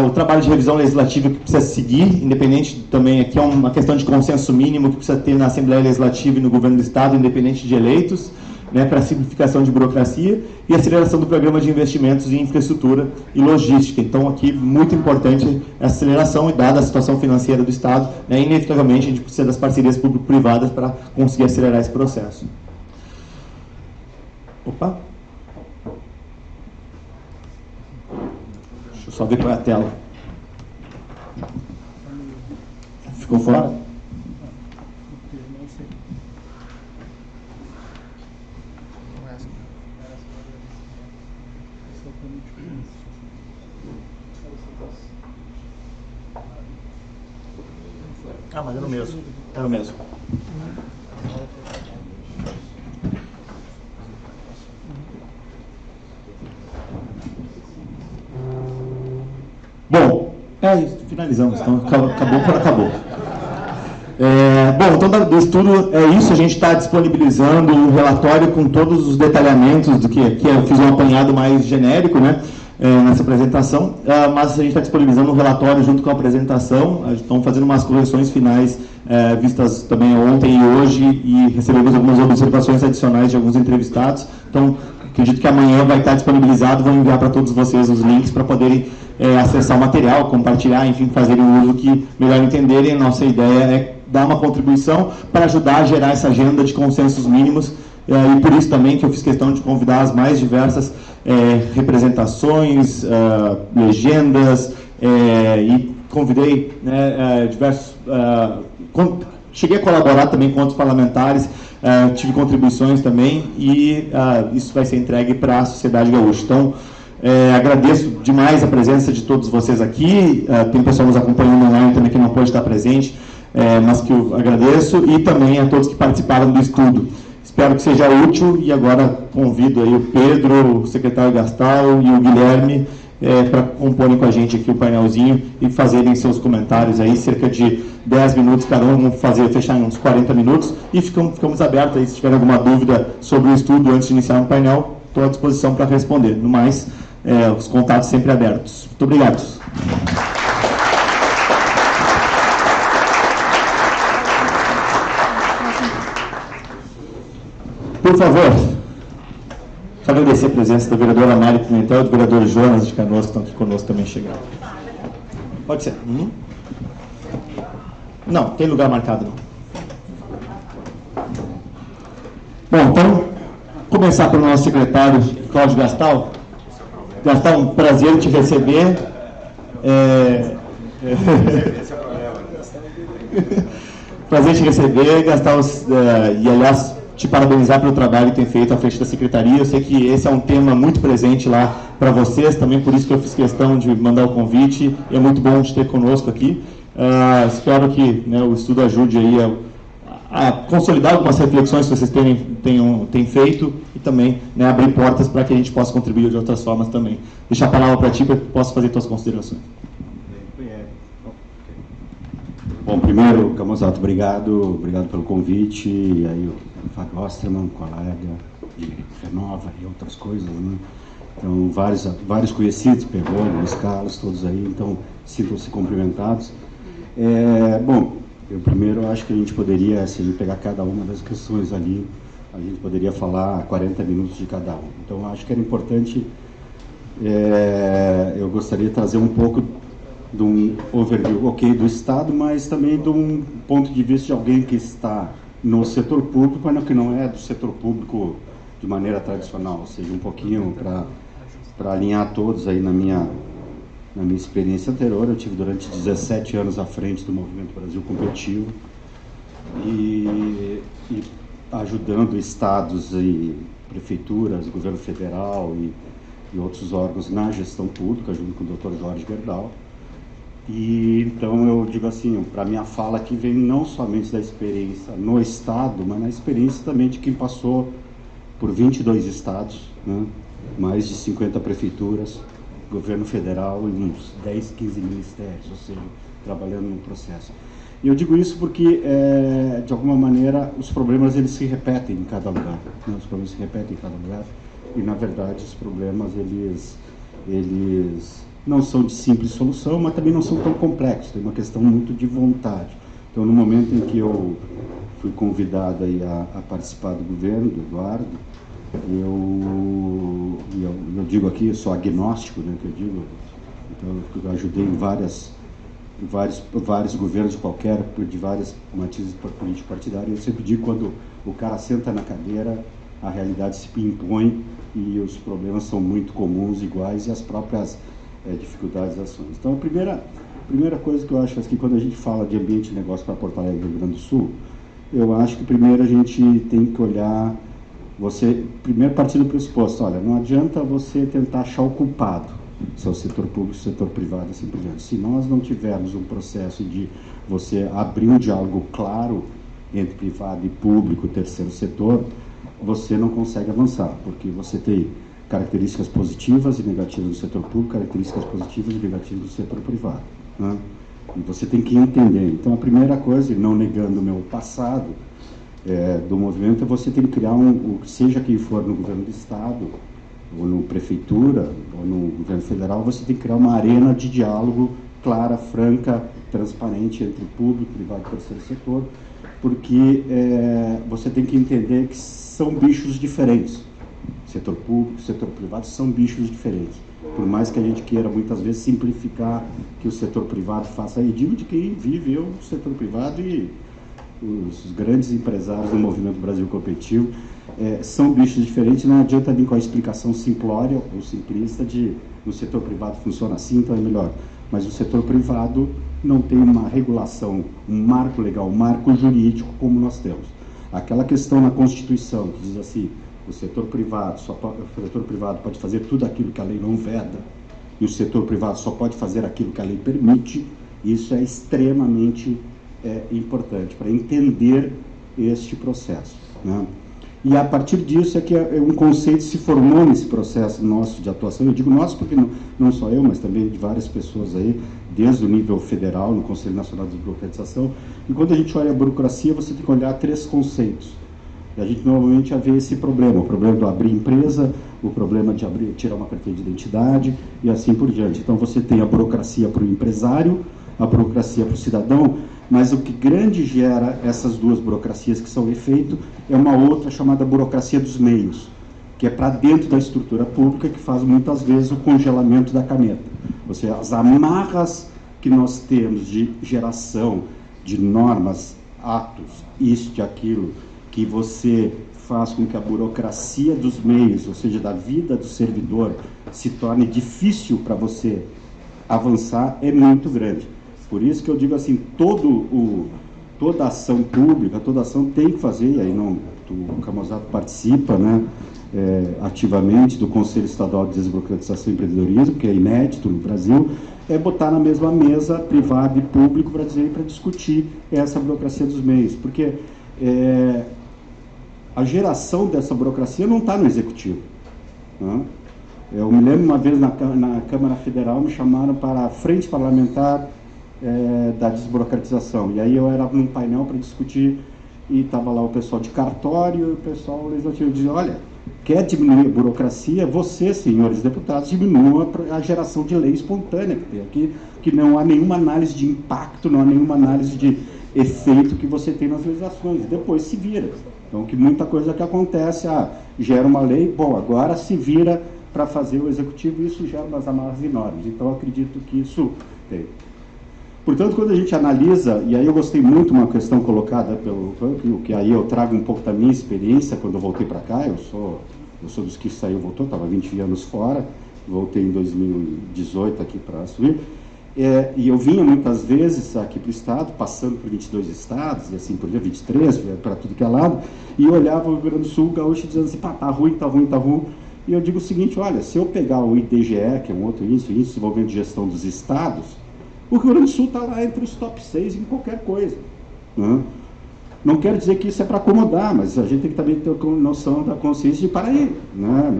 o trabalho de revisão legislativa que precisa seguir, independente também, aqui é uma questão de consenso mínimo que precisa ter na Assembleia Legislativa e no Governo do Estado, independente de eleitos, né, para a simplificação de burocracia e aceleração do programa de investimentos em infraestrutura e logística. Então, aqui, muito importante essa aceleração e, dada a situação financeira do Estado, né, inevitavelmente, a gente precisa das parcerias público-privadas para conseguir acelerar esse processo. Opa! Deixa eu só ver qual é a tela. Ficou fora? Ah, mas era o mesmo. Era o mesmo. Bom, finalizamos. Então, acabou por acabou. Bom, então do estudo é isso, a gente está disponibilizando um relatório com todos os detalhamentos do que eu fiz um apanhado mais genérico, né, nessa apresentação, mas a gente está disponibilizando um relatório junto com a apresentação, estamos fazendo umas correções finais vistas também ontem e hoje e recebemos algumas observações adicionais de alguns entrevistados, então acredito que amanhã vai estar disponibilizado, vou enviar para todos vocês os links para poderem acessar o material, compartilhar, enfim, fazerem o uso que melhor entenderem. Nossa ideia é dar uma contribuição para ajudar a gerar essa agenda de consensos mínimos, e por isso também que eu fiz questão de convidar as mais diversas representações, legendas, e convidei diversos... cheguei a colaborar também com outros parlamentares, tive contribuições também, e isso vai ser entregue para a sociedade gaúcha. Então, agradeço demais a presença de todos vocês aqui, tem pessoal nos acompanhando online também que não pôde estar presente, mas que eu agradeço, e também a todos que participaram do estudo. Espero que seja útil, e agora convido aí o Pedro, o secretário Gastal e o Guilherme para comporem com a gente aqui o painelzinho e fazerem seus comentários aí, cerca de 10 minutos cada um, vamos fechar em uns 40 minutos, e ficamos abertos aí, se tiverem alguma dúvida sobre o estudo antes de iniciar o painel, estou à disposição para responder. No mais, os contatos sempre abertos. Muito obrigado. Por favor, quero agradecer a presença da vereadora Mari Pimentel e do vereador Jonas de Canoas, que estão aqui conosco também chegando. Pode ser. Não, tem lugar marcado não. Bom, então, começar pelo nosso secretário Cláudio Gastal. Gastal, um prazer te receber. Prazer te receber, Gastal, e aliás, te parabenizar pelo trabalho que tem feito à frente da Secretaria. Eu sei que esse é um tema muito presente lá para vocês, também por isso que eu fiz questão de mandar o convite, e é muito bom te ter conosco aqui. Espero que o estudo ajude aí a consolidar algumas reflexões que vocês têm feito, e também abrir portas para que a gente possa contribuir de outras formas também. Deixar a palavra para ti, para que possa fazer suas considerações. Bom, primeiro, Camusato, obrigado pelo convite, e aí o Fábio Osterman, colega de Renova e outras coisas, né? Então, vários conhecidos, Perrone, Luiz Carlos, todos aí, então sintam-se cumprimentados. Bom, eu primeiro acho que a gente poderia, se a gente pegar cada uma das questões ali, a gente poderia falar 40 minutos de cada uma. Então, acho que era importante, eu gostaria de trazer um pouco de um overview, do Estado, mas também de um ponto de vista de alguém que está no setor público, mas que não é do setor público de maneira tradicional, ou seja, um pouquinho para alinhar todos aí na minha na minha experiência anterior. Eu tive durante 17 anos à frente do Movimento Brasil Competitivo e ajudando estados e prefeituras, governo federal e outros órgãos na gestão pública, junto com o Dr. Jorge Gerdau. E então eu digo assim, para minha fala aqui vem não somente da experiência no estado, mas na experiência também de quem passou por 22 estados, né? Mais de 50 prefeituras, governo federal e uns 10, 15 ministérios, ou seja, trabalhando no processo. E eu digo isso porque, de alguma maneira, os problemas eles se repetem em cada lugar, né? Os problemas se repetem em cada lugar e, na verdade, os problemas eles não são de simples solução, mas também não são tão complexos, tem uma questão muito de vontade. Então, no momento em que eu fui convidado aí a participar do governo, do Eduardo, eu digo aqui, eu sou agnóstico, né, que eu digo, então eu ajudei em vários governos de várias matizes político-partidárias. Eu sempre digo, quando o cara senta na cadeira, a realidade se impõe e os problemas são muito comuns, iguais, e as próprias dificuldades das ações. Então, a primeira coisa que eu acho é que quando a gente fala de ambiente de negócio para Porto Alegre, Rio Grande do Sul, eu acho que primeiro a gente tem que olhar, primeiro partir do pressuposto, olha, não adianta você tentar achar o culpado, se é o setor público, o setor privado, assim por diante. Se nós não tivermos um processo de você abrir um diálogo claro entre privado e público, terceiro setor, você não consegue avançar, porque você tem características positivas e negativas do setor público, características positivas e negativas do setor privado, né? E você tem que entender. Então, a primeira coisa, e não negando o meu passado do movimento, é você tem que criar seja quem for no governo do estado, ou no prefeitura, ou no governo federal, você tem que criar uma arena de diálogo clara, franca, transparente entre público, privado e terceiro setor, porque você tem que entender que são bichos diferentes. Setor público, setor privado são bichos diferentes. Por mais que a gente queira muitas vezes simplificar que o setor privado faça, e digo de quem vive o setor privado e os grandes empresários do Movimento Brasil Competitivo, são bichos diferentes. Não adianta vir com a explicação simplória ou simplista de no setor privado funciona assim, então é melhor. Mas o setor privado não tem uma regulação, um marco legal, um marco jurídico como nós temos. Aquela questão na Constituição que diz assim, o setor privado pode fazer tudo aquilo que a lei não veda e o setor privado só pode fazer aquilo que a lei permite. Isso é extremamente importante para entender este processo, né? E a partir disso é que um conceito se formou nesse processo nosso de atuação. Eu digo nosso porque não só eu, mas também de várias pessoas aí, desde o nível federal, no Conselho Nacional de Desburocratização. E quando a gente olha a burocracia, você tem que olhar 3 conceitos. E a gente normalmente vê esse problema, o problema de abrir empresa, o problema de tirar uma carteira de identidade e assim por diante. Então você tem a burocracia para o empresário, a burocracia para o cidadão, mas o que grande gera essas 2 burocracias que são efeito é uma outra chamada burocracia dos meios, que é para dentro da estrutura pública, que faz muitas vezes o congelamento da caneta. Ou seja, as amarras que nós temos de geração de normas, atos, isso e aquilo, que você faz com que a burocracia dos meios, ou seja, da vida do servidor, se torne difícil para você avançar, é muito grande. Por isso que eu digo assim, toda ação pública, toda ação tem que fazer, e aí o Camozzato participa, né, ativamente do Conselho Estadual de Desburocratização e Empreendedorismo, que é inédito no Brasil, é botar na mesma mesa privado e público para discutir essa burocracia dos meios, porque a geração dessa burocracia não está no Executivo, né? Eu me lembro uma vez na Câmara Federal, me chamaram para a Frente Parlamentar da Desburocratização, e aí eu era num painel para discutir, e estava lá o pessoal de cartório e o pessoal legislativo dizia, olha, quer diminuir a burocracia, vocês, senhores deputados, diminuam a geração de lei espontânea que tem aqui, que não há nenhuma análise de impacto, não há nenhuma análise de efeito que você tem nas legislações, depois se vira. Então, que muita coisa que acontece, gera uma lei, bom, agora se vira para fazer o executivo, e isso gera umas amarras enormes. Então, eu acredito que isso tem. Portanto, quando a gente analisa, e aí eu gostei muito de uma questão colocada pelo Franco, que aí eu trago um pouco da minha experiência quando eu voltei para cá, eu sou dos que saiu, voltou, estava 20 anos fora, voltei em 2018 aqui para assumir, e eu vinha muitas vezes aqui para o estado, passando por 22 estados, e assim por dia 23, para tudo que é lado, e eu olhava o Rio Grande do Sul, o gaúcho, dizendo assim, pá, tá ruim, tá ruim, tá ruim. E eu digo o seguinte, olha, se eu pegar o IDGE, que é um outro índice, o Índice de Desenvolvimento de Gestão dos Estados, o Rio Grande do Sul está lá entre os top 6 em qualquer coisa. Né? Não quero dizer que isso é para acomodar, mas a gente tem que também ter noção da consciência de parar aí. Né?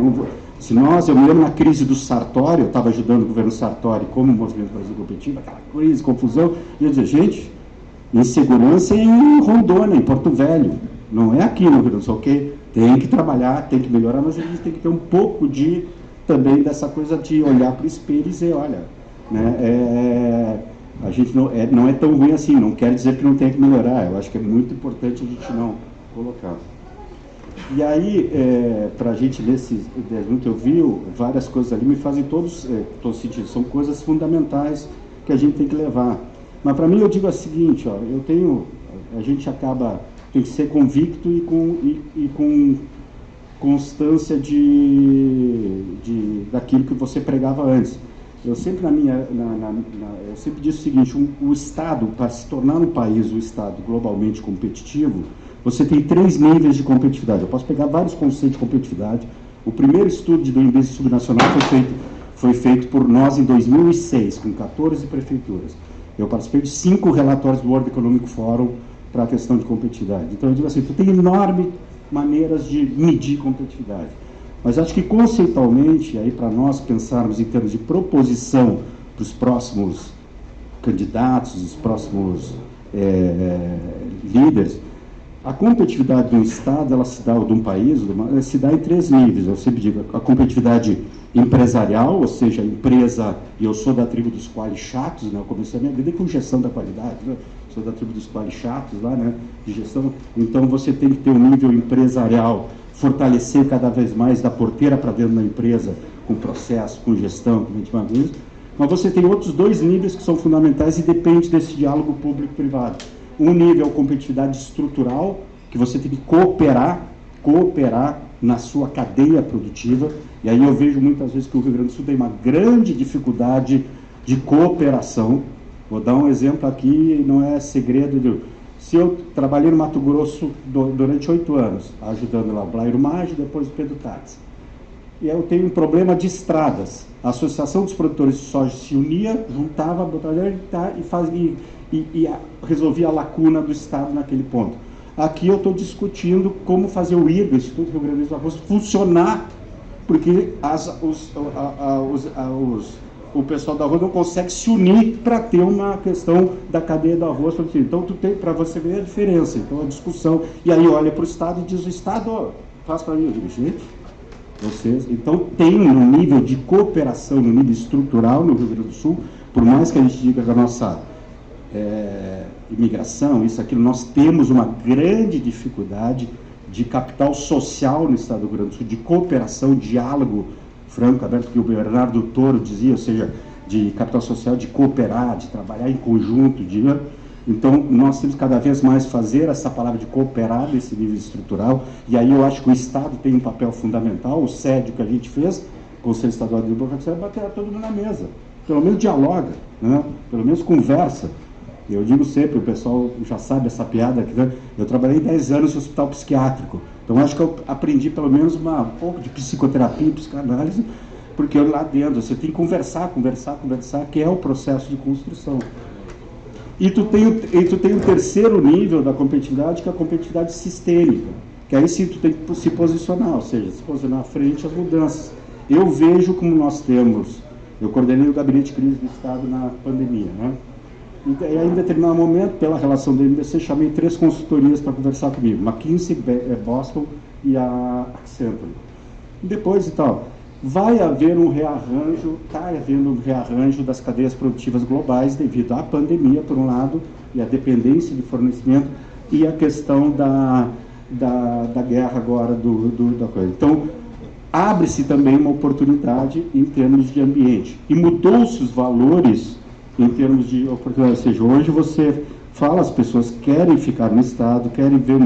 Eu me lembro na crise do Sartori, eu estava ajudando o governo Sartori como Movimento Brasil Competitivo, aquela crise, confusão, e eu dizia, gente, insegurança é em Rondônia, em Porto Velho, não é aqui no Rio Grande do Sul, ok? Tem que trabalhar, tem que melhorar, mas a gente tem que ter um pouco também dessa coisa de olhar para o espelho e dizer, olha, né, a gente não é tão ruim assim, não quer dizer que não tem que melhorar, eu acho que é muito importante a gente não colocar. E aí, para a gente, nesse muito eu vi, várias coisas ali me fazem todos sentido, são coisas fundamentais que a gente tem que levar. Mas para mim eu digo o seguinte, ó, a gente tem que ser convicto e com constância daquilo que você pregava antes. Eu sempre eu sempre disse o seguinte, o Estado, para se tornar um país, o Estado globalmente competitivo, você tem 3 níveis de competitividade. Eu posso pegar vários conceitos de competitividade. O primeiro estudo do índice subnacional foi feito por nós em 2006, com 14 prefeituras. Eu participei de 5 relatórios do World Economic Forum para a questão de competitividade. Então, eu digo assim, tu tem enormes maneiras de medir competitividade. Mas acho que, conceitualmente, aí para nós pensarmos em termos de proposição para os próximos candidatos, os próximos líderes, a competitividade de um Estado, ela se dá, ou de um país, se dá em 3 níveis. Eu sempre digo, a competitividade empresarial, ou seja, a empresa, e eu sou da tribo dos quali chatos, né? Eu comecei a minha vida com gestão da qualidade, né? Sou da tribo dos quali chatos lá, né? De gestão. Então, você tem que ter um nível empresarial, fortalecer cada vez mais da porteira para dentro da empresa, com processo, com gestão, com isso. Mas você tem outros 2 níveis que são fundamentais e depende desse diálogo público-privado. Um nível é a competitividade estrutural, que você tem que cooperar na sua cadeia produtiva, e aí eu vejo muitas vezes que o Rio Grande do Sul tem uma grande dificuldade de cooperação. Vou dar um exemplo aqui, não é segredo. Se eu trabalhei no Mato Grosso durante 8 anos, ajudando lá o Blairo Maggi, depois o Pedro Táxi. E eu tenho um problema de estradas. A Associação dos Produtores de Soja se unia, juntava, e resolvia a lacuna do Estado naquele ponto. Aqui eu estou discutindo como fazer o IRGA, Instituto Rio Grande do Arroz, funcionar, porque o pessoal do arroz não consegue se unir para ter uma questão da cadeia do arroz. Então, para você ver a diferença, então a discussão, e aí olha para o Estado e diz, o Estado faz para mim, gente, vocês, então tem um nível de cooperação, no nível estrutural no Rio Grande do Sul, por mais que a gente diga que a nossa imigração, isso, aquilo, nós temos uma grande dificuldade de capital social no estado do Rio Grande do Sul, de cooperação, diálogo franco, aberto, que o Bernardo Toro dizia, ou seja, de capital social, de cooperar, de trabalhar em conjunto, então nós temos cada vez mais fazer essa palavra de cooperar nesse nível estrutural, e aí eu acho que o Estado tem um papel fundamental. O SED que a gente fez, Conselho Estadual de Democracia, é bater todo mundo na mesa, pelo menos dialoga, né? Pelo menos conversa. Eu digo sempre, o pessoal já sabe essa piada aqui, né? Eu trabalhei 10 anos no hospital psiquiátrico, então acho que eu aprendi pelo menos um pouco de psicoterapia, psicanálise, porque lá dentro você tem que conversar, que é o processo de construção. E tu tem o terceiro nível da competitividade, que é a competitividade sistêmica, que aí sim tu tem que se posicionar, ou seja, se posicionar frente às mudanças. Eu vejo como nós temos, eu coordenei o gabinete de crise do Estado na pandemia, né? E aí, em determinado momento, pela relação do MBC, chamei 3 consultorias para conversar comigo, McKinsey, Boston e a Accenture. E depois, vai haver um rearranjo, está havendo um rearranjo das cadeias produtivas globais devido à pandemia, por um lado, e à dependência de fornecimento, e a questão da guerra agora da coisa. Então, abre-se também uma oportunidade em termos de ambiente. E mudou-se os valores em termos de oportunidade. Ou seja, hoje você fala, as pessoas querem ficar no Estado, querem ver o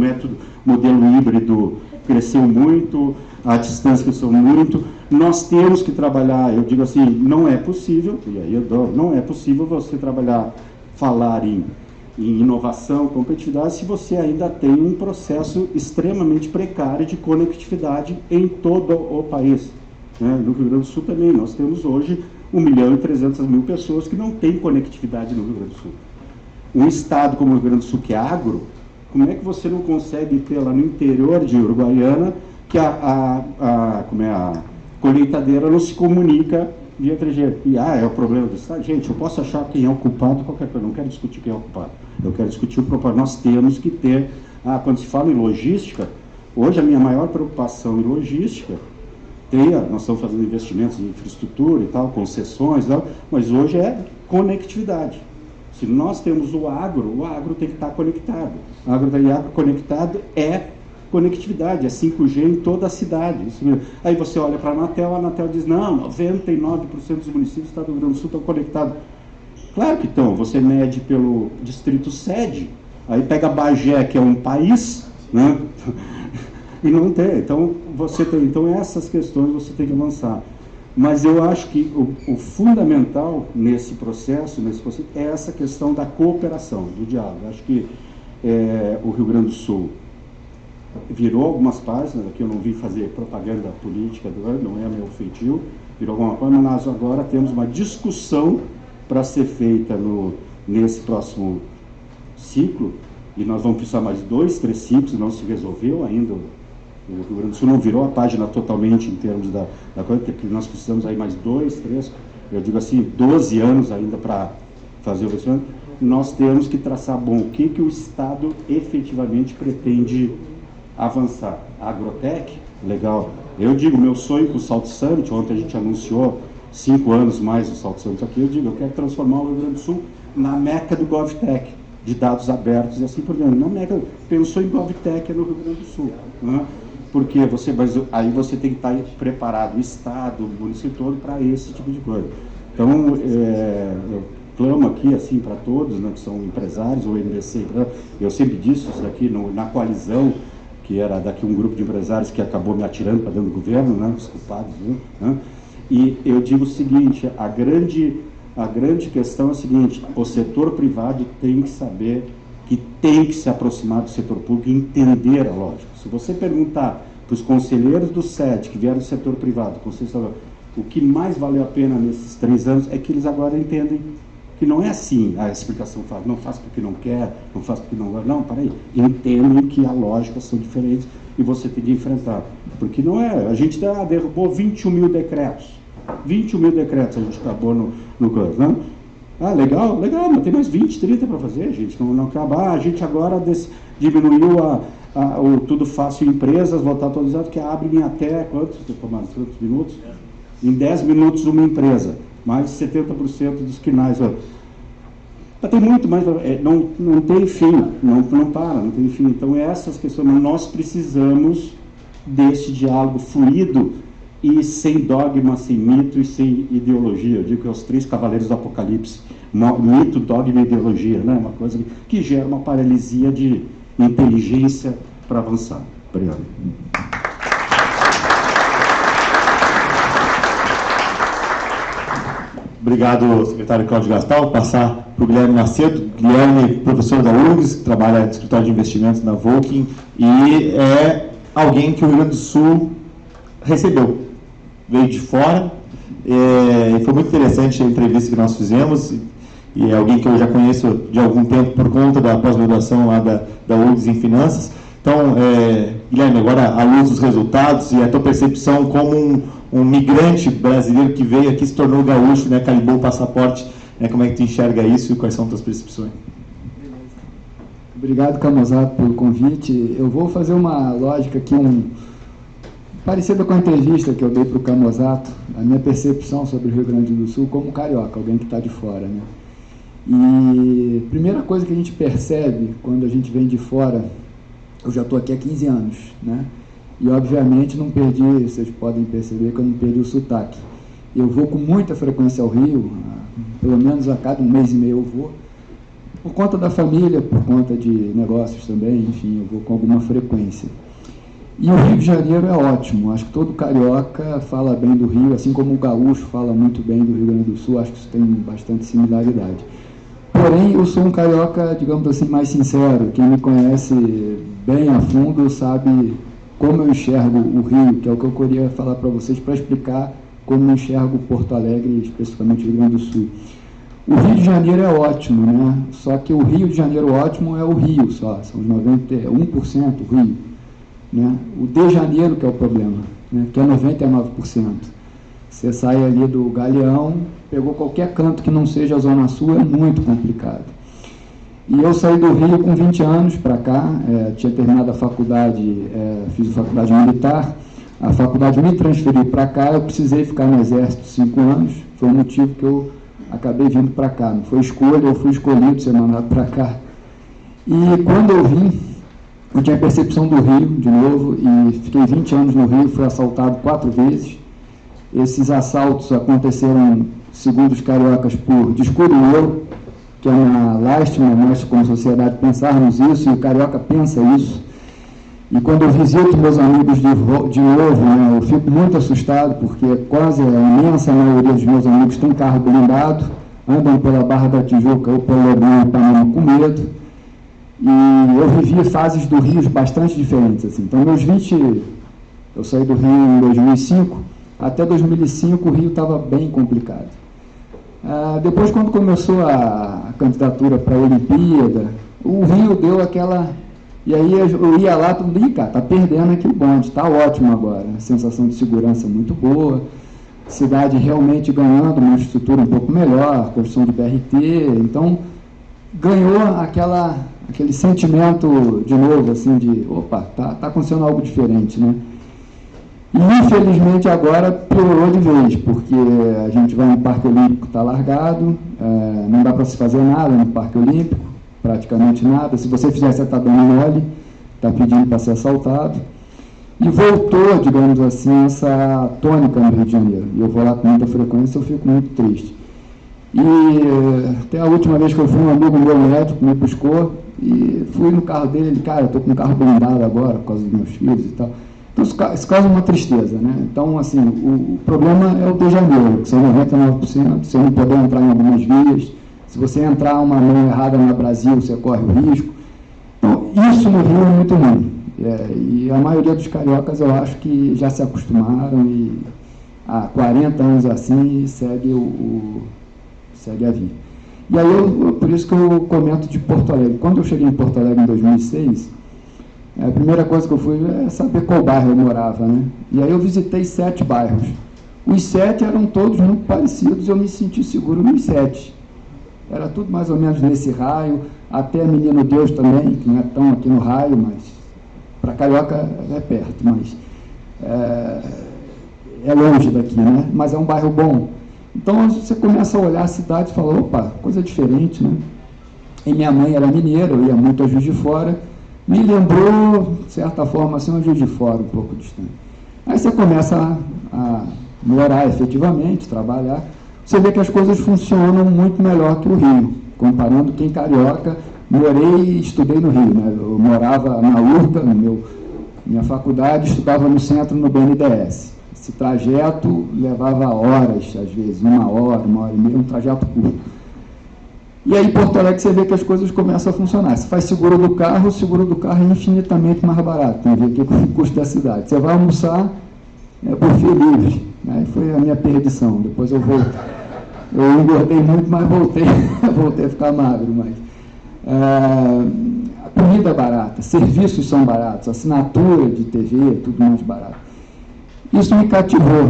modelo híbrido cresceu muito, a distância cresceu muito. Nós temos que trabalhar, eu digo assim, não é possível, e aí não é possível você falar em inovação, competitividade, se você ainda tem um processo extremamente precário de conectividade em todo o país. Né? No Rio Grande do Sul também, nós temos hoje 1.300.000 pessoas que não têm conectividade no Rio Grande do Sul. Um estado como o Rio Grande do Sul, que é agro, como é que você não consegue ter lá no interior de Uruguaiana que a colheitadeira não se comunica via 3G? E é o problema do estado? Gente, eu posso achar quem é o culpado, qualquer coisa, não quero discutir quem é o culpado. Eu quero discutir o propósito. Nós temos que ter, quando se fala em logística, hoje a minha maior preocupação em logística, nós estamos fazendo investimentos em infraestrutura e tal, concessões e tal, mas hoje é conectividade. Se nós temos o agro tem que estar conectado. Agro conectado é conectividade, é 5G em toda a cidade. Aí você olha para a Anatel diz, não, 99% dos municípios do estado do Rio Grande do Sul estão conectados. Claro que estão, você mede pelo distrito sede, aí pega Bagé, que é um país, né? E não tem. Então, essas questões você tem que avançar. Mas eu acho que o fundamental nesse processo é essa questão da cooperação, do diálogo. Eu acho que o Rio Grande do Sul virou algumas páginas, aqui eu não vim fazer propaganda política, não é meu feitio, virou alguma página, mas nós agora temos uma discussão para ser feita nesse próximo ciclo, e nós vamos precisar mais 2, 3 ciclos, não se resolveu ainda. O Rio Grande do Sul não virou a página totalmente em termos da coisa, porque nós precisamos aí mais 2, 3, eu digo assim, 12 anos ainda para fazer o investimento. Nós temos que traçar, o que o Estado efetivamente pretende avançar. A Agrotech, legal. Eu digo, meu sonho com o Salto Summit, ontem a gente anunciou 5 anos mais o Salto Summit aqui, eu digo, eu quero transformar o Rio Grande do Sul na meca do GovTech, de dados abertos e assim por diante. Na meca, pensou em GovTech no Rio Grande do Sul, né? Porque aí você tem que estar preparado, o Estado, o município todo, para esse tipo de coisa. Então, eu clamo aqui, assim, para todos, né, que são empresários, ou MBC, eu sempre disse isso daqui na coalizão, que era daqui um grupo de empresários que acabou me atirando para dentro do governo, né, os culpados, né? E eu digo o seguinte, a grande questão é a seguinte, o setor privado tem que saber que tem que se aproximar do setor público e entender a lógica. Se você perguntar para os conselheiros do SED, que vieram do setor privado, o que mais valeu a pena nesses 3 anos é que eles agora entendem que não é assim a explicação faz, não faz porque não quer, não faz porque não gosta, não, peraí, entendem que as lógicas são diferentes e você tem que enfrentar, porque não é, a gente derrubou 21 mil decretos a gente acabou no coisa, né? Legal, mas tem mais 20, 30 para fazer, gente, não acabar, a gente agora diminuiu o Tudo Fácil Empresas, voltar atualizado, que abre em até, quantos minutos? Em 10 minutos uma empresa, mais de 70% dos quinais. Mas tem muito mais, não tem fim, não para, não tem fim. Então, essas questões, nós precisamos desse diálogo fluido e sem dogma, sem mito e sem ideologia. Eu digo que é os 3 cavaleiros do Apocalipse, mito, dogma e ideologia, né? Uma coisa que gera uma paralisia de inteligência para avançar. Obrigado. Obrigado, secretário Cláudio Gastal. Vou passar para o Guilherme Macedo. Guilherme, professor da URGS, que trabalha no escritório de investimentos na Volkswagen, e é alguém que o Rio Grande do Sul recebeu. Veio de fora, e foi muito interessante a entrevista que nós fizemos, e é alguém que eu já conheço de algum tempo por conta da pós-graduação lá da URGS em Finanças. Então, Guilherme, agora, à luz dos resultados e a tua percepção como um migrante brasileiro que veio aqui, se tornou gaúcho, né, carimbou o passaporte, né, como é que tu enxerga isso e quais são as tuas percepções? Obrigado, Camozato, pelo convite. Eu vou fazer uma lógica aqui, parecida com a entrevista que eu dei para o Camozato, a minha percepção sobre o Rio Grande do Sul como carioca, alguém que está de fora, né? E a primeira coisa que a gente percebe quando a gente vem de fora, eu já estou aqui há 15 anos, né? E obviamente não perdi, vocês podem perceber que eu não perdi o sotaque. Eu vou com muita frequência ao Rio, pelo menos a cada 1 mês e meio eu vou, por conta da família, por conta de negócios também, enfim, eu vou com alguma frequência. E o Rio de Janeiro é ótimo, acho que todo carioca fala bem do Rio, assim como o gaúcho fala muito bem do Rio Grande do Sul, acho que isso tem bastante similaridade. Porém, eu sou um carioca, digamos assim, mais sincero. Quem me conhece bem a fundo sabe como eu enxergo o Rio, que é o que eu queria falar para vocês, para explicar como eu enxergo Porto Alegre, especificamente o Rio Grande do Sul. O Rio de Janeiro é ótimo, né? Só que o Rio de Janeiro ótimo é o Rio só, são os 91% o Rio. Né? O de Janeiro que é o problema, né? Que é 99%. Você sai ali do Galeão, pegou qualquer canto que não seja a Zona Sul, é muito complicado. E eu saí do Rio com 20 anos para cá, tinha terminado a faculdade, fiz a faculdade militar, a faculdade me transferiu para cá, eu precisei ficar no Exército 5 anos, foi o motivo que eu acabei vindo para cá, não foi escolha, eu fui escolhido, ser mandado para cá. E quando eu vim, eu tinha percepção do Rio, de novo, e fiquei 20 anos no Rio, fui assaltado 4 vezes. Esses assaltos aconteceram, segundo os cariocas, por descuido meu, que é uma lástima nós, como sociedade, pensarmos isso, e o carioca pensa isso. E quando eu visito meus amigos de novo, né, eu fico muito assustado, porque quase a imensa maioria dos meus amigos tem carro blindado, andam pela Barra da Tijuca ou pelo Ipanema com medo. E eu vivi fases do Rio bastante diferentes. Assim. Então, eu saí do Rio em 2005, até 2005 o Rio estava bem complicado. Depois, quando começou a candidatura para a Olimpíada, o Rio deu aquela... E aí eu ia lá, todo mundo, cara, está perdendo aqui o bonde, está ótimo agora. A sensação de segurança muito boa, cidade realmente ganhando uma estrutura um pouco melhor, construção de BRT, então ganhou aquele sentimento de novo, assim, de, opa, tá acontecendo algo diferente, né? E, infelizmente, agora piorou de vez, porque a gente vai no Parque Olímpico, está largado, não dá para se fazer nada no Parque Olímpico, praticamente nada. Se você fizer, você está dando mole, está pedindo para ser assaltado. E voltou, digamos assim, essa tônica no Rio de Janeiro. E eu vou lá com muita frequência, eu fico muito triste. E até a última vez que eu fui, um amigo meu médico me buscou e fui no carro dele, cara, eu estou com um carro blindado agora por causa dos meus filhos e tal. Então isso causa uma tristeza, né? Então, assim, o problema é o de Janeiro, que são 99%, você não poder entrar em algumas vias, se você entrar uma mão errada no Brasil, você corre o risco. Então, isso no Rio é muito ruim. E a maioria dos cariocas, eu acho que já se acostumaram e há 40 anos assim segue a vida. E aí, por isso que eu comento de Porto Alegre. Quando eu cheguei em Porto Alegre em 2006, a primeira coisa que eu fui é saber qual bairro eu morava, né? E aí eu visitei 7 bairros. Os 7 eram todos muito parecidos, eu me senti seguro nos 7. Era tudo mais ou menos nesse raio, até Menino Deus também, que não é tão aqui no raio, mas para Carioca é perto, mas é longe daqui, né? Mas é um bairro bom. Então você começa a olhar a cidade e fala, opa, coisa diferente, né? E minha mãe era mineira, eu ia muito a Juiz de Fora, me lembrou, de certa forma, assim, uma Juiz de Fora, um pouco distante. Aí você começa a morar efetivamente, trabalhar, você vê que as coisas funcionam muito melhor que o Rio, comparando quem carioca, morei e estudei no Rio, né? Eu morava na URGA, minha faculdade, estudava no centro, no BNDES. Esse trajeto levava horas, às vezes, 1 hora, 1 hora e meia, um trajeto curto. E aí, em Porto Alegre, você vê que as coisas começam a funcionar. Você faz seguro do carro, o seguro do carro é infinitamente mais barato, tem a ver aqui com o custo da cidade. Você vai almoçar, por buffet livre. Aí foi a minha perdição. Depois eu voltei. Eu engordei muito, mas voltei a ficar magro. Mas, a comida é barata, serviços são baratos, assinatura de TV, tudo mais barato. Isso me cativou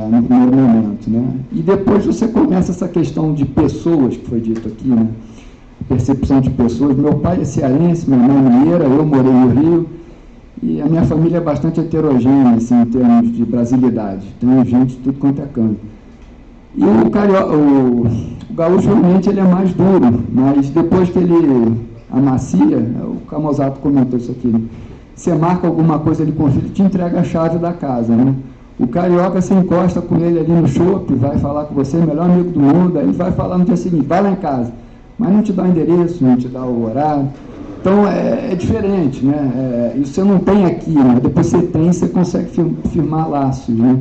no primeiro momento, né? E depois você começa essa questão de pessoas, que foi dito aqui, né? Percepção de pessoas. Meu pai é cearense, minha mãe é mineira, eu morei no Rio, e a minha família é bastante heterogênea, assim, em termos de brasilidade. Tem gente de tudo quanto é canto. E o gaúcho, realmente, ele é mais duro, mas depois que ele amacia, o Camozato comentou isso aqui, né? Você marca alguma coisa ali com o filho, te entrega a chave da casa, né? O carioca, você encosta com ele ali no shopping, vai falar com você, melhor amigo do mundo, aí ele vai falar no dia seguinte, vai lá em casa, mas não te dá o endereço, não te dá o horário. Então, é diferente, né? Isso você não tem aqui, né? Depois você tem, você consegue firmar laços, né?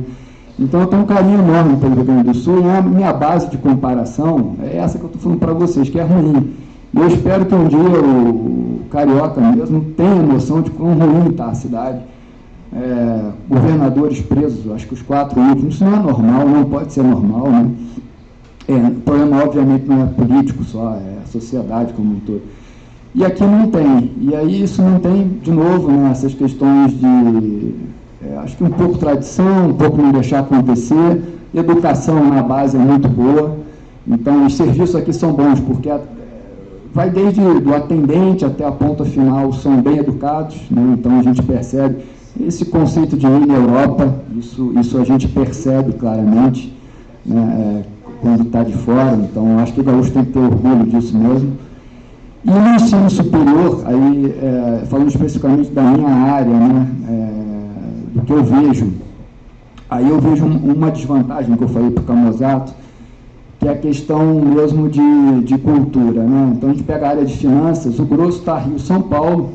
Então, eu tenho um carinho enorme pelo Rio Grande do Sul, e a minha base de comparação é essa que eu estou falando para vocês, que é ruim. E eu espero que um dia o carioca mesmo tenha noção de quão ruim está a cidade. Governadores presos, acho que os 4 últimos, isso não é normal, não pode ser normal, né? O problema, obviamente, não é político só, é a sociedade como um todo. E aqui não tem. E aí isso não tem, de novo, né, essas questões de, acho que um pouco tradição, um pouco não deixar acontecer, educação na base é muito boa, então os serviços aqui são bons, porque vai desde do atendente até a ponta final, são bem educados, né, então a gente percebe esse conceito de ir na Europa, isso a gente percebe claramente, né, quando está de fora, então acho que o gaúcho tem que ter orgulho disso mesmo. E no ensino superior, aí, falando especificamente da minha área, né, do que eu vejo, aí eu vejo uma desvantagem que eu falei para o Camozzato, que é a questão mesmo de cultura, né? Então, a gente pega a área de finanças, o grosso está Rio-São Paulo,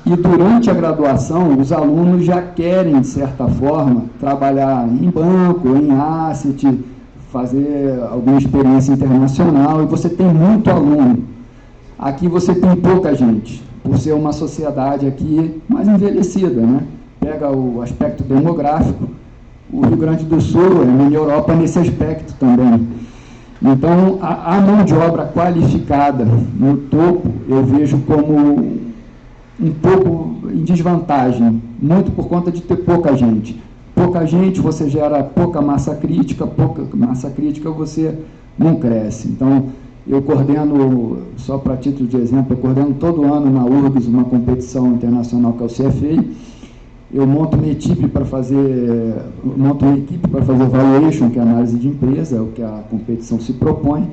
e durante a graduação, os alunos já querem, de certa forma, trabalhar em banco, em asset, fazer alguma experiência internacional, e você tem muito aluno. Aqui você tem pouca gente, por ser uma sociedade aqui mais envelhecida, né? Pega o aspecto demográfico, o Rio Grande do Sul é mini Europa nesse aspecto também. Então, a mão de obra qualificada no topo, eu vejo como um pouco em desvantagem, muito por conta de ter pouca gente. Pouca gente, você gera pouca massa crítica você não cresce. Então, eu coordeno, só para título de exemplo, eu coordeno todo ano na URGS uma competição internacional que é o CFA. Eu monto uma equipe para fazer valuation, que é análise de empresa, é o que a competição se propõe.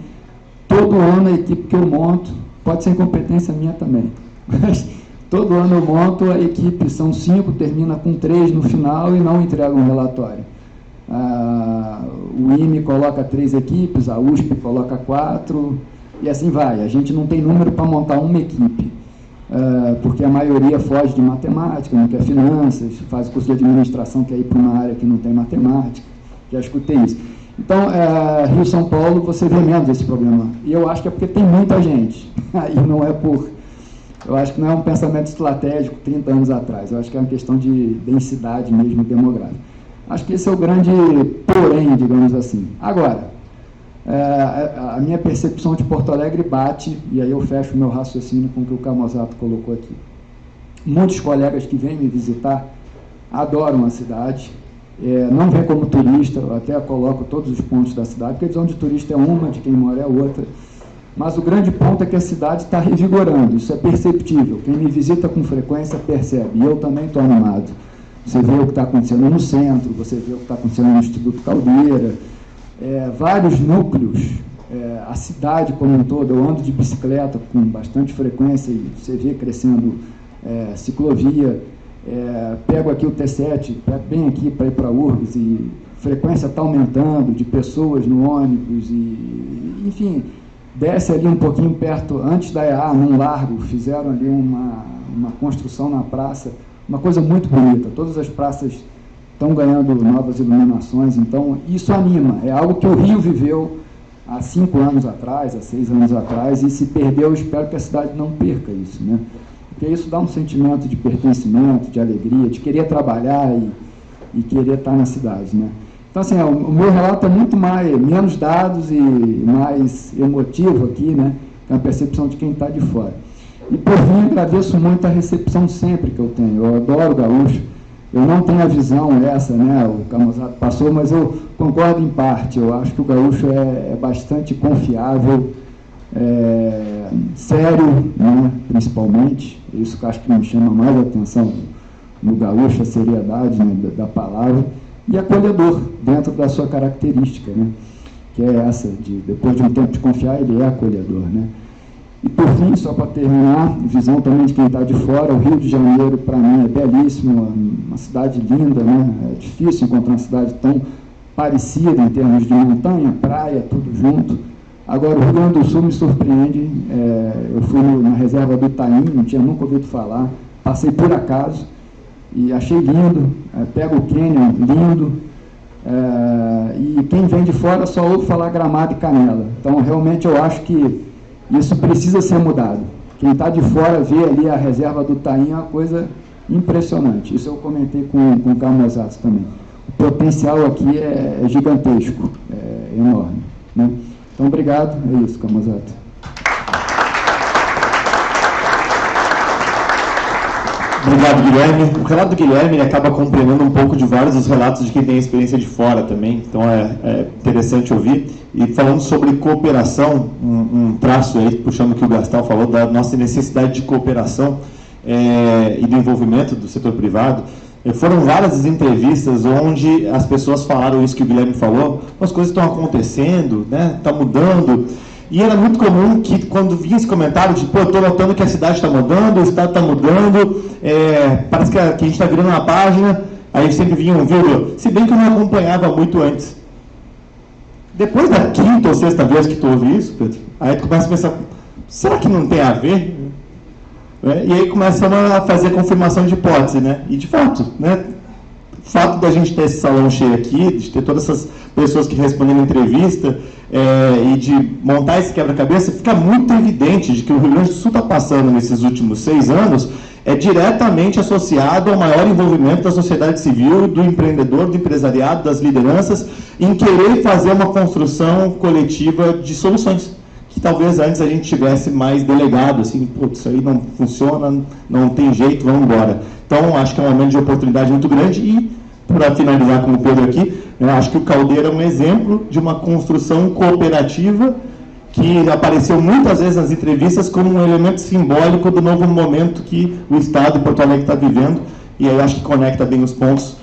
Todo ano a equipe que eu monto, pode ser incompetência minha também, mas todo ano eu monto a equipe, são 5, termina com 3 no final e não entrega um relatório. O IME coloca 3 equipes, a USP coloca 4, e assim vai. A gente não tem número para montar uma equipe, porque a maioria foge de matemática, não quer finanças, faz curso de administração, quer ir para uma área que não tem matemática, já escutei isso. Então, Rio-São Paulo, você vê menos esse problema. E eu acho que é porque tem muita gente, aí não é eu acho que não é um pensamento estratégico 30 anos atrás, eu acho que é uma questão de densidade mesmo demográfica. Acho que esse é o grande porém, digamos assim. Agora, a minha percepção de Porto Alegre bate, e aí eu fecho o meu raciocínio com o que o Camozzato colocou aqui. Muitos colegas que vêm me visitar adoram a cidade, não vêm como turista, eu até coloco todos os pontos da cidade, porque a visão de turista é uma, de quem mora é outra, mas o grande ponto é que a cidade está revigorando, isso é perceptível. Quem me visita com frequência percebe, e eu também estou animado. Você vê o que está acontecendo no centro, você vê o que está acontecendo no Instituto Caldeira, vários núcleos, a cidade como um todo. Eu ando de bicicleta com bastante frequência e você vê crescendo ciclovia, pego aqui o T7, pego bem aqui para ir para a URGS, e a frequência está aumentando de pessoas no ônibus, e enfim, desce ali um pouquinho perto, antes da EA, num largo, fizeram ali uma construção na praça, uma coisa muito bonita, todas as praças estão ganhando novas iluminações, então isso anima, é algo que o Rio viveu há 5 anos atrás, há 6 anos atrás, e se perdeu, eu espero que a cidade não perca isso, né? Porque isso dá um sentimento de pertencimento, de alegria, de querer trabalhar e querer estar na cidade, né? Então, assim, o meu relato é muito menos dados e mais emotivo aqui, né? É a percepção de quem está de fora. E, por fim, agradeço muito a recepção sempre que eu tenho. Eu adoro o gaúcho. Eu não tenho a visão essa, né? O Camozzato passou, mas eu concordo em parte. Eu acho que o gaúcho é bastante confiável, sério, né? Principalmente. Isso que eu acho que me chama mais a atenção no gaúcho, a seriedade, né? da palavra. E acolhedor, dentro da sua característica, né? Que é essa, depois de um tempo de confiar, ele é acolhedor, né? E, por fim, só para terminar, visão também de quem está de fora, o Rio de Janeiro, para mim, é belíssimo, uma cidade linda, né? É difícil encontrar uma cidade tão parecida em termos de montanha, praia, tudo junto. Agora, o Rio Grande do Sul me surpreende, eu fui na reserva do Itaim, não tinha nunca ouvido falar, passei por acaso e achei lindo, pego o cânion, lindo, e quem vem de fora só ouve falar Gramado e Canela. Então, realmente, eu acho que isso precisa ser mudado. Quem está de fora vê ali a reserva do Itaim é uma coisa impressionante. Isso eu comentei com o Camozato também. O potencial aqui é gigantesco, é enorme, né? Então, obrigado. É isso, Camozato. Obrigado, Guilherme. O relato do Guilherme ele acaba compreendendo um pouco de vários dos relatos de quem tem experiência de fora também, então é interessante ouvir. E falando sobre cooperação, um traço aí, puxando o que o Gastal falou, da nossa necessidade de cooperação e do envolvimento do setor privado, foram várias as entrevistas onde as pessoas falaram isso que o Guilherme falou, as coisas estão acontecendo, né? Está mudando. E era muito comum que, quando vinha esse comentário de, eu estou notando que a cidade está mudando, o estado está mudando, parece que a gente está virando uma página, aí sempre vinha um vírgula, se bem que eu não acompanhava muito antes. Depois da quinta ou sexta vez que tu ouve isso, Pedro, aí tu começa a pensar, será que não tem a ver? E aí começamos a fazer a confirmação de hipótese, né? E de fato, né? O fato da gente ter esse salão cheio aqui, de ter todas essas pessoas que respondem na entrevista e de montar esse quebra-cabeça, fica muito evidente de que o Rio Grande do Sul está passando nesses últimos 6 anos diretamente associado ao maior envolvimento da sociedade civil, do empreendedor, do empresariado, das lideranças, em querer fazer uma construção coletiva de soluções, que talvez antes a gente tivesse mais delegado, assim, isso aí não funciona, não tem jeito, vamos embora. Então, acho que é um momento de oportunidade muito grande e, para finalizar com o Pedro aqui, eu acho que o Caldeira é um exemplo de uma construção cooperativa que apareceu muitas vezes nas entrevistas como um elemento simbólico do novo momento que o Estado de Porto Alegre está vivendo, e aí acho que conecta bem os pontos.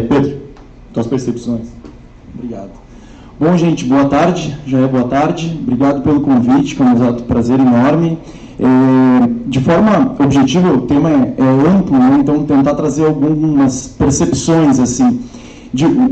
Pedro, tuas percepções. Obrigado. Bom, gente, boa tarde, já é boa tarde, obrigado pelo convite, foi um prazer enorme. De forma objetiva, o tema é amplo, né? Então tentar trazer algumas percepções, assim.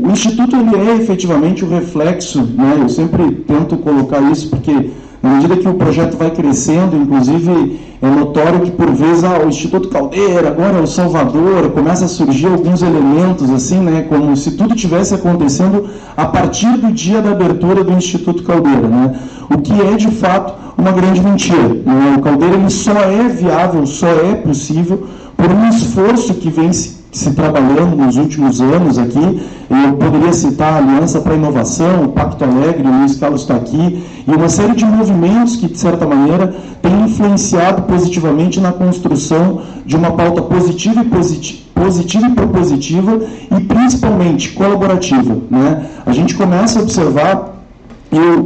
O Instituto ele é efetivamente o reflexo, né? Eu sempre tento colocar isso, porque na medida que o projeto vai crescendo, inclusive é notório que por vezes o Instituto Caldeira, agora é o Salvador, começa a surgir alguns elementos assim, né, como se tudo tivesse acontecendo a partir do dia da abertura do Instituto Caldeira, né, o que é de fato uma grande mentira, né? O Caldeira ele só é viável, só é possível por um esforço que vem se trabalhando nos últimos anos aqui. Eu poderia citar a Aliança para a Inovação, o Pacto Alegre, o Luiz Carlos está aqui, e uma série de movimentos que, de certa maneira, têm influenciado positivamente na construção de uma pauta positiva e propositiva e, principalmente, colaborativa, né? A gente começa a observar.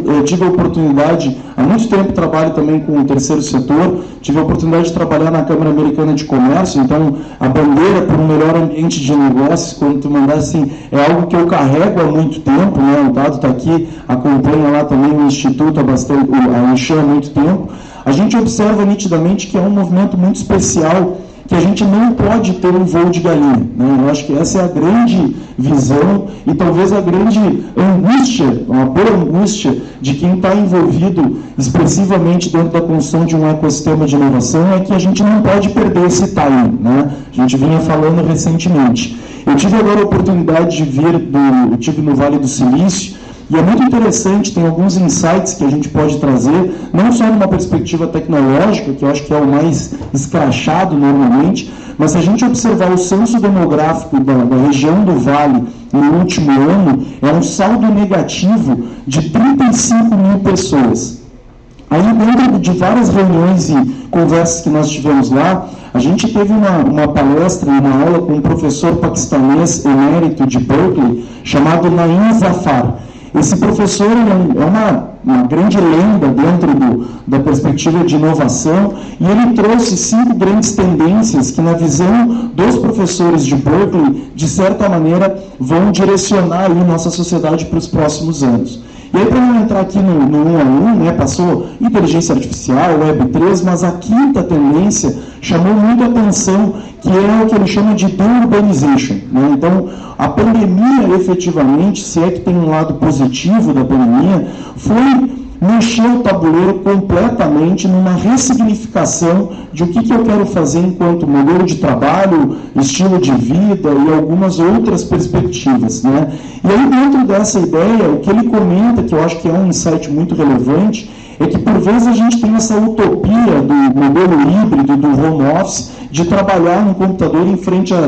Eu tive a oportunidade, há muito tempo trabalho também com o terceiro setor, tive a oportunidade de trabalhar na Câmara Americana de Comércio, então a bandeira por um melhor ambiente de negócios, quando tu mandar assim, é algo que eu carrego há muito tempo, né? O Dado está aqui, acompanha lá também o Instituto, a Enxan há muito tempo. A gente observa nitidamente que é um movimento muito especial, que a gente não pode ter um voo de galinha, né? Eu acho que essa é a grande visão e talvez a grande angústia, uma boa angústia de quem está envolvido expressivamente dentro da construção de um ecossistema de inovação é que a gente não pode perder esse time, né? A gente vinha falando recentemente. Eu tive agora a oportunidade de vir, eu tive no Vale do Silício, e é muito interessante, tem alguns insights que a gente pode trazer, não só numa perspectiva tecnológica, que eu acho que é o mais escrachado normalmente, mas se a gente observar o censo demográfico da região do Vale no último ano, é um saldo negativo de 35 mil pessoas. Aí, dentro de várias reuniões e conversas que nós tivemos lá, a gente teve uma palestra, uma aula com um professor paquistanês emérito de Berkeley, chamado Naim Zafar. Esse professor é uma grande lenda dentro da perspectiva de inovação, e ele trouxe 5 grandes tendências que, na visão dos professores de Berkeley, de certa maneira, vão direcionar aí nossa sociedade para os próximos anos. E aí, para não entrar aqui no 1 a 1, né, passou inteligência artificial, Web3, mas a quinta tendência chamou muito a atenção, que é o que ele chama de deurbanization, né? Então, a pandemia, efetivamente, se é que tem um lado positivo da pandemia, foi mexer o tabuleiro completamente numa ressignificação de o que eu quero fazer enquanto modelo de trabalho, estilo de vida e algumas outras perspectivas, né? E aí, dentro dessa ideia, o que ele comenta, que eu acho que é um insight muito relevante, é que, por vezes, a gente tem essa utopia do modelo híbrido, do home office, de trabalhar no computador em frente ao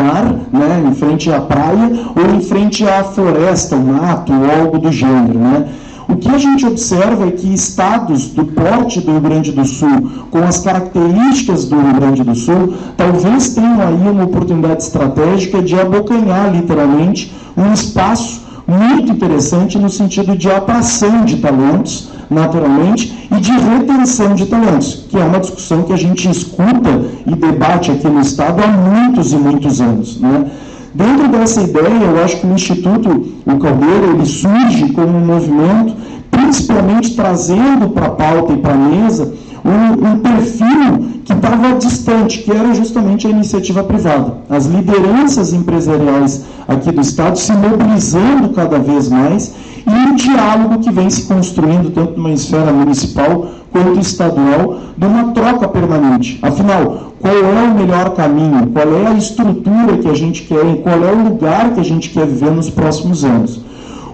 mar, né, em frente à praia, ou em frente à floresta, o mato, ou algo do gênero, né? O que a gente observa é que estados do porte do Rio Grande do Sul, com as características do Rio Grande do Sul, talvez tenham aí uma oportunidade estratégica de abocanhar, literalmente, um espaço muito interessante no sentido de atração de talentos, naturalmente, e de retenção de talentos, que é uma discussão que a gente escuta e debate aqui no Estado há muitos e muitos anos, né? Dentro dessa ideia, eu acho que o Instituto, o Caldeira, ele surge como um movimento, principalmente trazendo para a pauta e para a mesa um perfil que estava distante, que era justamente a iniciativa privada. As lideranças empresariais aqui do Estado se mobilizando cada vez mais e um diálogo que vem se construindo, tanto numa esfera municipal quanto estadual, de uma troca permanente. Afinal, qual é o melhor caminho? Qual é a estrutura que a gente quer e qual é o lugar que a gente quer viver nos próximos anos?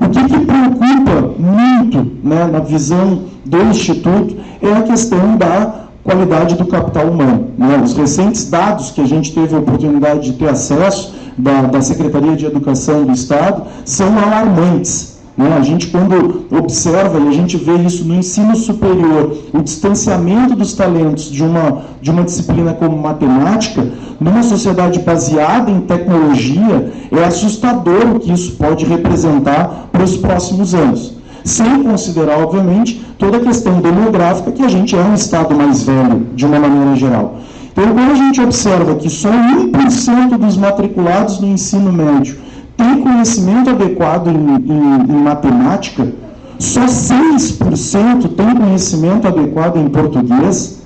O que preocupa muito, né, na visão do Instituto é a questão da qualidade do capital humano, né? Os recentes dados que a gente teve a oportunidade de ter acesso da Secretaria de Educação do Estado são alarmantes, né? A gente, quando observa, e a gente vê isso no ensino superior, o distanciamento dos talentos de uma disciplina como matemática, numa sociedade baseada em tecnologia, é assustador o que isso pode representar para os próximos anos. Sem considerar, obviamente, toda a questão demográfica, que a gente é um estado mais velho, de uma maneira geral. Então, quando a gente observa que só 1% dos matriculados no ensino médio tem conhecimento adequado em matemática, só 6% tem conhecimento adequado em português,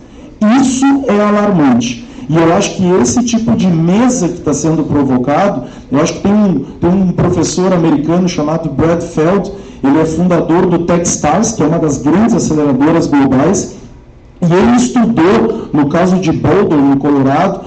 isso é alarmante. E eu acho que esse tipo de mesa que está sendo provocado, eu acho que tem um professor americano chamado Brad Feld, ele é fundador do Techstars, que é uma das grandes aceleradoras globais, e ele estudou, no caso de Boulder, no Colorado,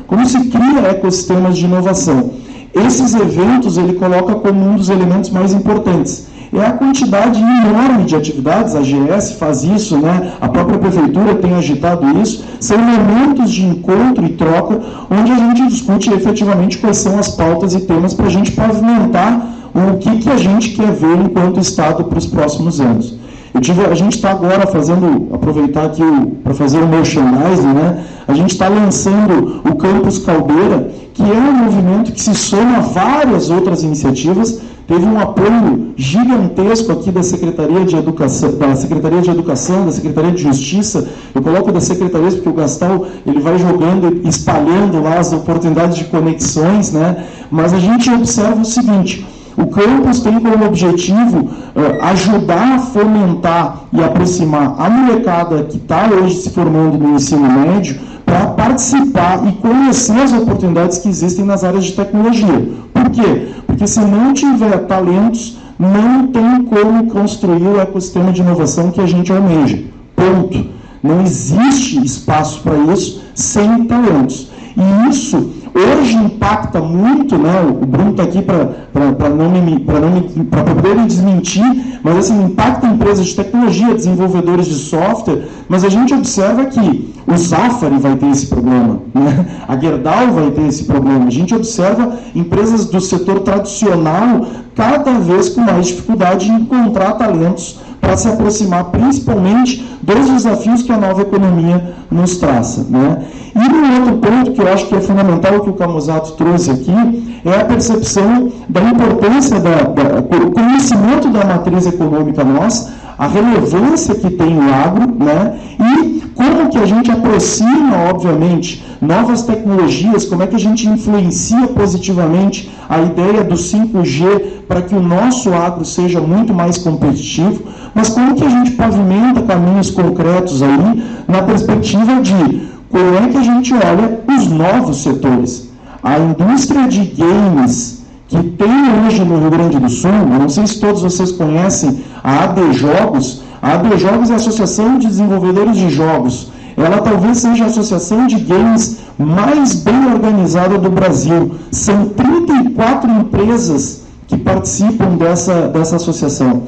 como se cria ecossistemas de inovação. Esses eventos ele coloca como um dos elementos mais importantes. É a quantidade enorme de atividades, a AGS faz isso, né? A própria prefeitura tem agitado isso, são momentos de encontro e troca, onde a gente discute efetivamente quais são as pautas e temas para a gente pavimentar o que a gente quer ver enquanto Estado para os próximos anos. A gente está agora aproveitar aqui para fazer o merchandising, né? A gente está lançando o Campus Caldeira, que é um movimento que se soma a várias outras iniciativas. Teve um apoio gigantesco aqui da Secretaria de Educação, da Secretaria de Justiça. Eu coloco das secretarias porque o Gastal ele vai jogando e espalhando lá as oportunidades de conexões, né? Mas a gente observa o seguinte: o campus tem como objetivo ajudar a fomentar e aproximar a molecada que está hoje se formando no ensino médio para participar e conhecer as oportunidades que existem nas áreas de tecnologia. Por quê? Porque se não tiver talentos, não tem como construir o ecossistema de inovação que a gente almeja. Ponto. Não existe espaço para isso sem talentos. E isso hoje impacta muito, né? O Bruno está aqui para poder me desmentir, mas assim, impacta empresas de tecnologia, desenvolvedores de software, mas a gente observa que o Zafari vai ter esse problema, né? A Gerdau vai ter esse problema. A gente observa empresas do setor tradicional cada vez com mais dificuldade de encontrar talentos para se aproximar, principalmente, dos desafios que a nova economia nos traça, né? E um outro ponto que eu acho que é fundamental, que o Camusato trouxe aqui, é a percepção da importância do conhecimento da matriz econômica nossa, a relevância que tem o agro, né? E como que a gente aproxima, obviamente, novas tecnologias, como é que a gente influencia positivamente a ideia do 5G para que o nosso agro seja muito mais competitivo, mas como que a gente pavimenta caminhos concretos aí na perspectiva de como é que a gente olha os novos setores. A indústria de games, que tem hoje no Rio Grande do Sul, eu não sei se todos vocês conhecem a AD Jogos. A AD Jogos é a Associação de Desenvolvedores de Jogos. Ela talvez seja a associação de games mais bem organizada do Brasil. São 34 empresas que participam dessa associação.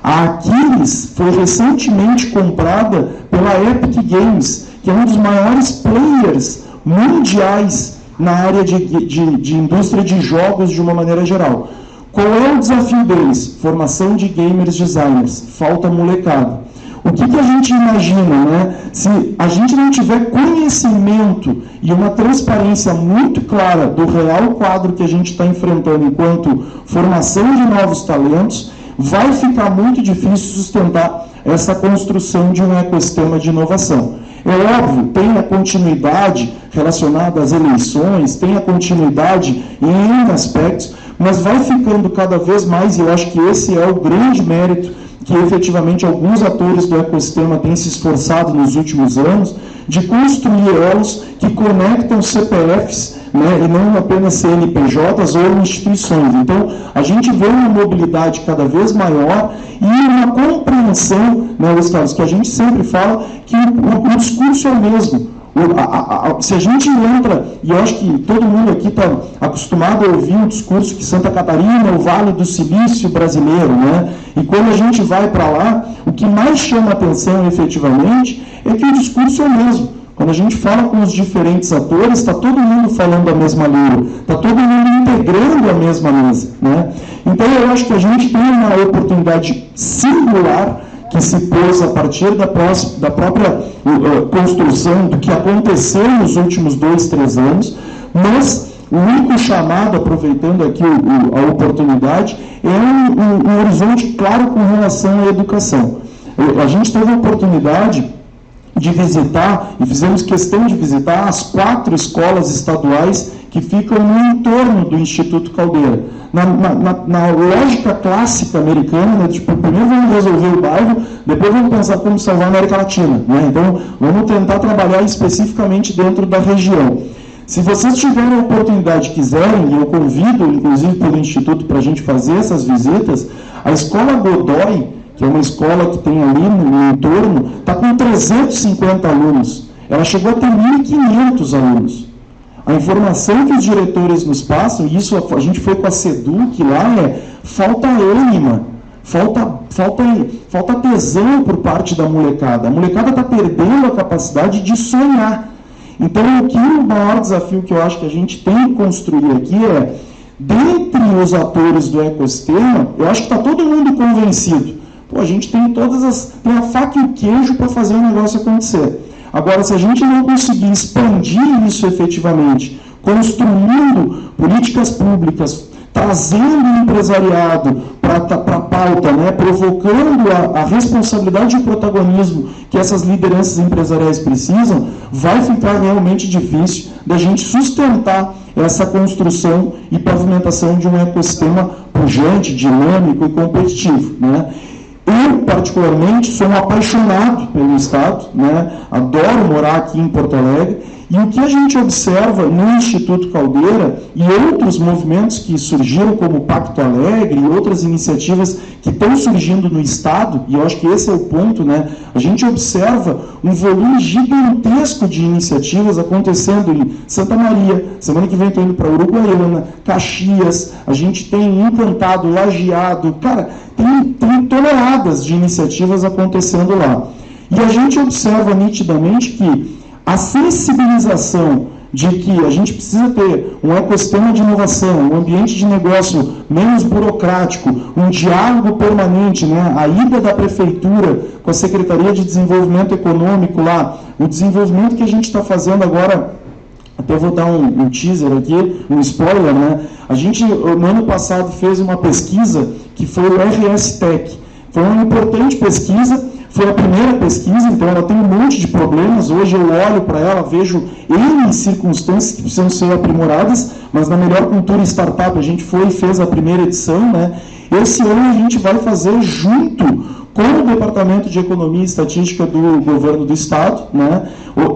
A Aquiles foi recentemente comprada pela Epic Games, que é um dos maiores players mundiais na área de indústria de jogos de uma maneira geral. Qual é o desafio deles? Formação de gamers designers. Falta molecada. O que a gente imagina, né? Se a gente não tiver conhecimento e uma transparência muito clara do real quadro que a gente está enfrentando enquanto formação de novos talentos, vai ficar muito difícil sustentar essa construção de um ecossistema de inovação. É óbvio, tem a continuidade relacionada às eleições, tem a continuidade em N aspectos, mas vai ficando cada vez mais, e eu acho que esse é o grande mérito que efetivamente alguns atores do ecossistema têm se esforçado nos últimos anos, de construir elos que conectam CPFs, né, e não apenas CNPJs ou instituições. Então, a gente vê uma mobilidade cada vez maior e uma compreensão, né, Luiz Carlos, que a gente sempre fala que o discurso é o mesmo. Se a gente entra, e eu acho que todo mundo aqui está acostumado a ouvir o discurso que Santa Catarina é o Vale do Silício brasileiro, né? E quando a gente vai para lá, o que mais chama atenção efetivamente é que o discurso é o mesmo. Quando a gente fala com os diferentes atores, está todo mundo falando a mesma língua, está todo mundo integrando a mesma mesa, né? Então eu acho que a gente tem uma oportunidade singular que se pôs a partir da própria construção do que aconteceu nos últimos 2, 3 anos, mas o único chamado, aproveitando aqui a oportunidade, é um horizonte claro com relação à educação. A gente teve a oportunidade de visitar, e fizemos questão de visitar, as 4 escolas estaduais que ficam no entorno do Instituto Caldeira. Na lógica clássica americana, né, tipo, primeiro vamos resolver o bairro, depois vamos pensar como salvar a América Latina, né? Então, vamos tentar trabalhar especificamente dentro da região. Se vocês tiverem a oportunidade, quiserem, e eu convido, inclusive, pelo Instituto para a gente fazer essas visitas, a Escola Godoy, que é uma escola que tem ali no entorno, está com 350 alunos. Ela chegou a ter 1.500 alunos. A informação que os diretores nos passam, e isso a gente foi com a SEDUC lá, falta ânima, falta tesão por parte da molecada. A molecada está perdendo a capacidade de sonhar. Então, o maior desafio que eu acho que a gente tem que construir aqui é, dentre os atores do ecossistema, eu acho que está todo mundo convencido. Pô, a gente tem tem a faca e o queijo para fazer o negócio acontecer. Agora, se a gente não conseguir expandir isso efetivamente, construindo políticas públicas, trazendo o empresariado para a pauta, né, provocando a responsabilidade e o protagonismo que essas lideranças empresariais precisam, vai ficar realmente difícil da gente sustentar essa construção e pavimentação de um ecossistema pujante, dinâmico e competitivo, né? Eu, particularmente, sou um apaixonado pelo Estado, né? Adoro morar aqui em Porto Alegre, e o que a gente observa no Instituto Caldeira e outros movimentos que surgiram, como o Pacto Alegre e outras iniciativas que estão surgindo no Estado, e eu acho que esse é o ponto, né? A gente observa um volume gigantesco de iniciativas acontecendo em Santa Maria, semana que vem estou indo para Uruguaiana, Caxias, a gente tem Encantado, Lajeado, cara, tem toneladas de iniciativas acontecendo lá. E a gente observa nitidamente que a sensibilização de que a gente precisa ter um ecossistema de inovação, um ambiente de negócio menos burocrático, um diálogo permanente, né? A ida da Prefeitura com a Secretaria de Desenvolvimento Econômico lá, o desenvolvimento que a gente está fazendo agora, até vou dar um teaser aqui, um spoiler, né? A gente, no ano passado, fez uma pesquisa que foi o RS Tech. Foi uma importante pesquisa, foi a primeira pesquisa, então ela tem um monte de problemas. Hoje eu olho para ela, vejo N circunstâncias que precisam ser aprimoradas, mas na melhor cultura startup a gente foi e fez a primeira edição, né? Esse ano a gente vai fazer junto com o Departamento de Economia e Estatística do Governo do Estado, né?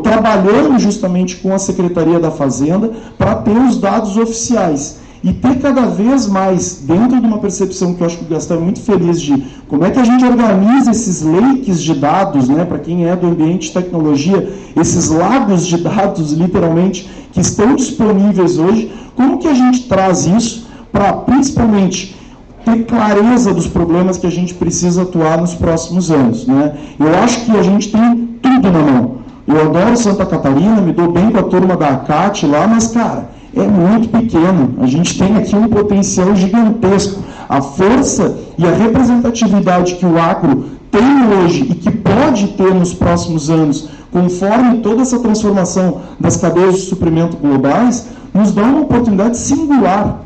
Trabalhando justamente com a Secretaria da Fazenda para ter os dados oficiais. e ter cada vez mais, dentro de uma percepção que eu acho que o Gastão é muito feliz de como é que a gente organiza esses lakes de dados, né, para quem é do ambiente de tecnologia, esses lagos de dados, literalmente, que estão disponíveis hoje, como que a gente traz isso para, principalmente, ter clareza dos problemas que a gente precisa atuar nos próximos anos, né? Eu acho que a gente tem tudo na mão. Eu adoro Santa Catarina, me dou bem com a turma da ACAT lá, mas, cara, é muito pequeno. A gente tem aqui um potencial gigantesco. A força e a representatividade que o agro tem hoje e que pode ter nos próximos anos, conforme toda essa transformação das cadeias de suprimento globais, nos dá uma oportunidade singular.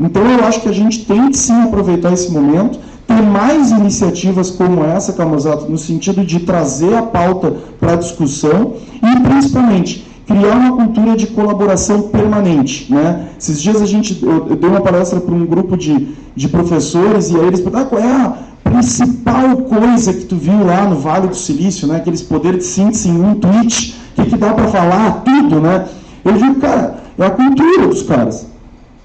Então, eu acho que a gente tem que, sim, aproveitar esse momento, ter mais iniciativas como essa, Camusato, no sentido de trazer a pauta para a discussão e, principalmente, criar uma cultura de colaboração permanente, né? Esses dias eu dei uma palestra para um grupo de professores e aí eles perguntaram qual é a principal coisa que tu viu lá no Vale do Silício, né? Aqueles poderes de síntese em um tweet, o que dá para falar? Tudo, né? Eu digo, cara, é a cultura dos caras.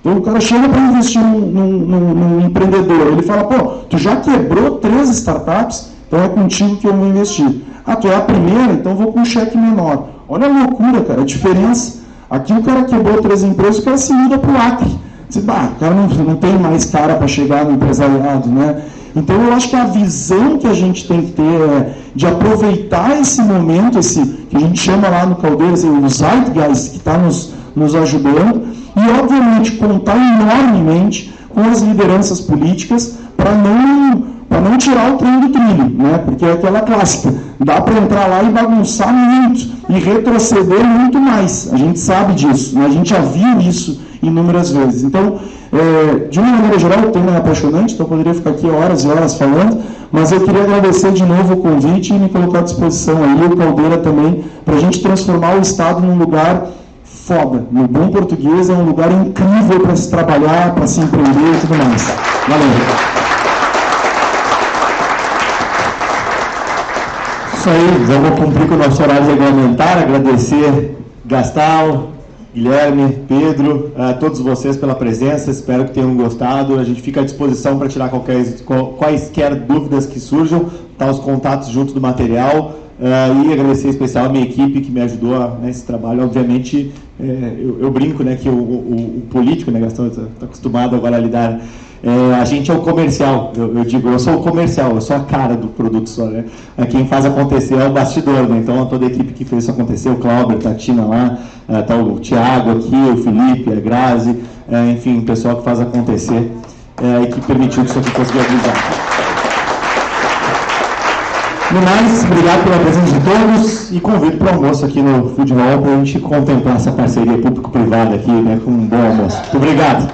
Então o cara chega para investir num empreendedor, ele fala, pô, tu já quebrou 3 startups, então é contigo que eu vou investir. Ah, tu é a primeira, então vou com um cheque menor. Olha a loucura, cara, a diferença. Aqui o cara quebrou 3 empresas, o cara se muda para o Acre. Você, o cara não tem mais cara para chegar no empresariado, né? Então eu acho que a visão que a gente tem que ter é de aproveitar esse momento, esse que a gente chama lá no Caldeira, o Zeitgeist, que está nos ajudando, e, obviamente, contar enormemente com as lideranças políticas para não tirar o trem do trilho, né? Porque é aquela clássica, dá para entrar lá e bagunçar muito, e retroceder muito mais, a gente sabe disso, né? A gente já viu isso inúmeras vezes. Então, de uma maneira geral, o tema é apaixonante, então eu poderia ficar aqui horas e horas falando, mas eu queria agradecer de novo o convite e me colocar à disposição aí, o Caldeira também, para a gente transformar o Estado num lugar foda. No bom português, é um lugar incrível para se trabalhar, para se empreender e tudo mais. Valeu. Isso aí, já vou cumprir com o nosso horário regulamentar, agradecer Gastão, Guilherme, Pedro, a todos vocês pela presença, espero que tenham gostado. A gente fica à disposição para tirar quaisquer dúvidas que surjam, tá os contatos junto do material. E agradecer em especial a minha equipe que me ajudou nesse trabalho. Obviamente, eu brinco, né, que o político, né, Gastão, está acostumado agora a lidar. A gente é o comercial, eu digo, eu sou o comercial, eu sou a cara do produto só, né? Quem faz acontecer é o bastidor, né? Então, toda a equipe que fez isso acontecer, o Cláudio, a Tatina lá, tá o Thiago aqui, o Felipe, a Grazi, enfim, o pessoal que faz acontecer e que permitiu que isso aqui fosse viabilizado. No mais, obrigado pela presença de todos e convido para o almoço aqui no Food Hall para a gente contemplar essa parceria público-privada aqui, né, com um bom almoço. Muito obrigado.